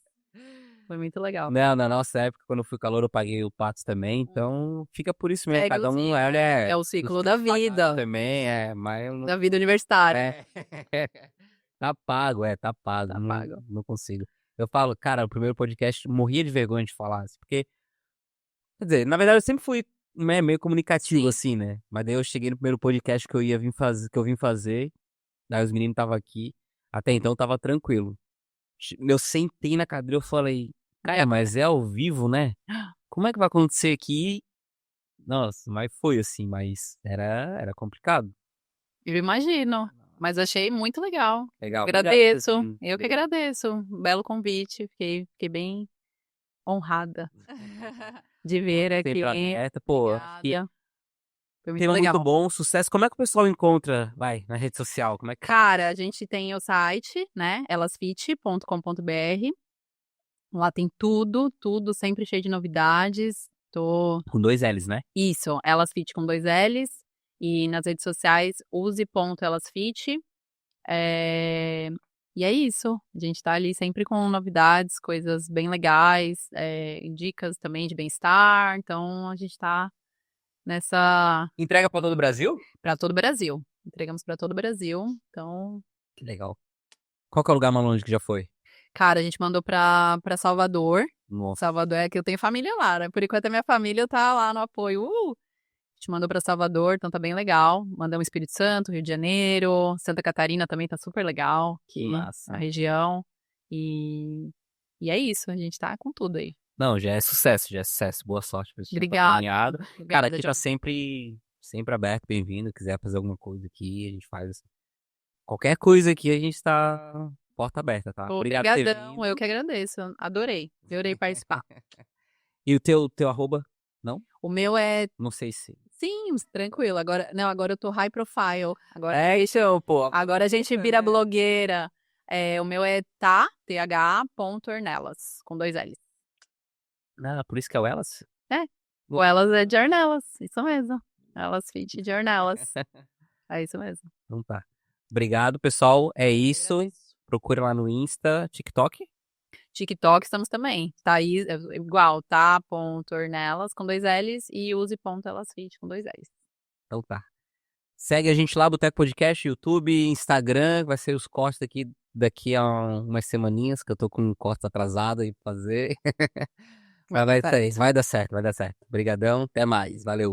foi muito legal. Não, na nossa época, quando eu fui calor, eu paguei o Patos também, então fica por isso mesmo. Segue Cada o um olha. É o ciclo da vida, Também, mas eu não. da vida universitária. Tá pago, tá pago. Tá não, pago. não consigo. Eu falo, cara, o primeiro podcast morria de vergonha de falar, assim, porque. Quer dizer, na verdade eu sempre fui meio comunicativo, assim, né? Mas daí eu cheguei no primeiro podcast que eu vim fazer, daí os meninos estavam aqui, até então tava tranquilo. Eu sentei na cadeira e eu falei, cara, mas é ao vivo, né? Como é que vai acontecer aqui? Nossa, mas foi assim, mas era complicado. Eu imagino, mas achei muito legal. Legal. Agradeço, Obrigado. eu que agradeço. Um belo convite, fiquei bem honrada de ver aqui. Sempre aberta, pô. Obrigada. Foi muito Tema legal. muito bom, sucesso. Como é que o pessoal encontra, na rede social? Como é que... Cara, a gente tem o site, né, elasfit.com.br. Lá tem tudo, sempre cheio de novidades. Com 2 L's, né? Isso, Elasfit com 2 L's. E nas redes sociais, use.elasfit. E é isso. A gente tá ali sempre com novidades, coisas bem legais, dicas também de bem-estar. Então, a gente tá nessa... Entrega pra todo o Brasil? Pra todo o Brasil. Entregamos pra todo o Brasil. Então, Que legal. Qual que é o lugar mais longe que já foi? cara, a gente mandou pra Salvador. Nossa. Salvador é que eu tenho família lá, né? Por enquanto a minha família tá lá no apoio. A gente mandou pra Salvador, então tá bem legal. Mandamos Espírito Santo, Rio de Janeiro, Santa Catarina também tá super legal aqui Massa. na região. E é isso, a gente tá com tudo aí. Não, já é sucesso. Boa sorte pra você. Obrigada. Cara, aqui tá sempre aberto, bem-vindo. Quiser fazer alguma coisa aqui, a gente faz. Qualquer coisa aqui, a gente tá porta aberta, tá? Obrigado por ter Obrigadão, vindo. eu que agradeço. Adorei participar. E o teu arroba? O meu é... Não sei se... Sim, tranquilo. Agora eu tô high profile. Agora, isso, pô. agora a gente vira blogueira. O meu é tha.ornelas, com 2 L's. Ah, por isso que é o Elas? O Elas é de Ornelas, isso mesmo. Elas Fit de Ornelas. É isso mesmo. Então tá. Obrigado, pessoal. É isso. Procura lá no Insta, TikTok. TikTok estamos também. Tá aí, igual, tá.ornelas com 2 L's e use.elasfit com 2 L's. Então tá. Segue a gente lá, Boteco Podcast, YouTube, Instagram. Vai ser os cortes daqui a umas semaninhas, que eu tô com um corte atrasado aí pra fazer. Mas vai dar certo. Obrigadão, até mais. Valeu.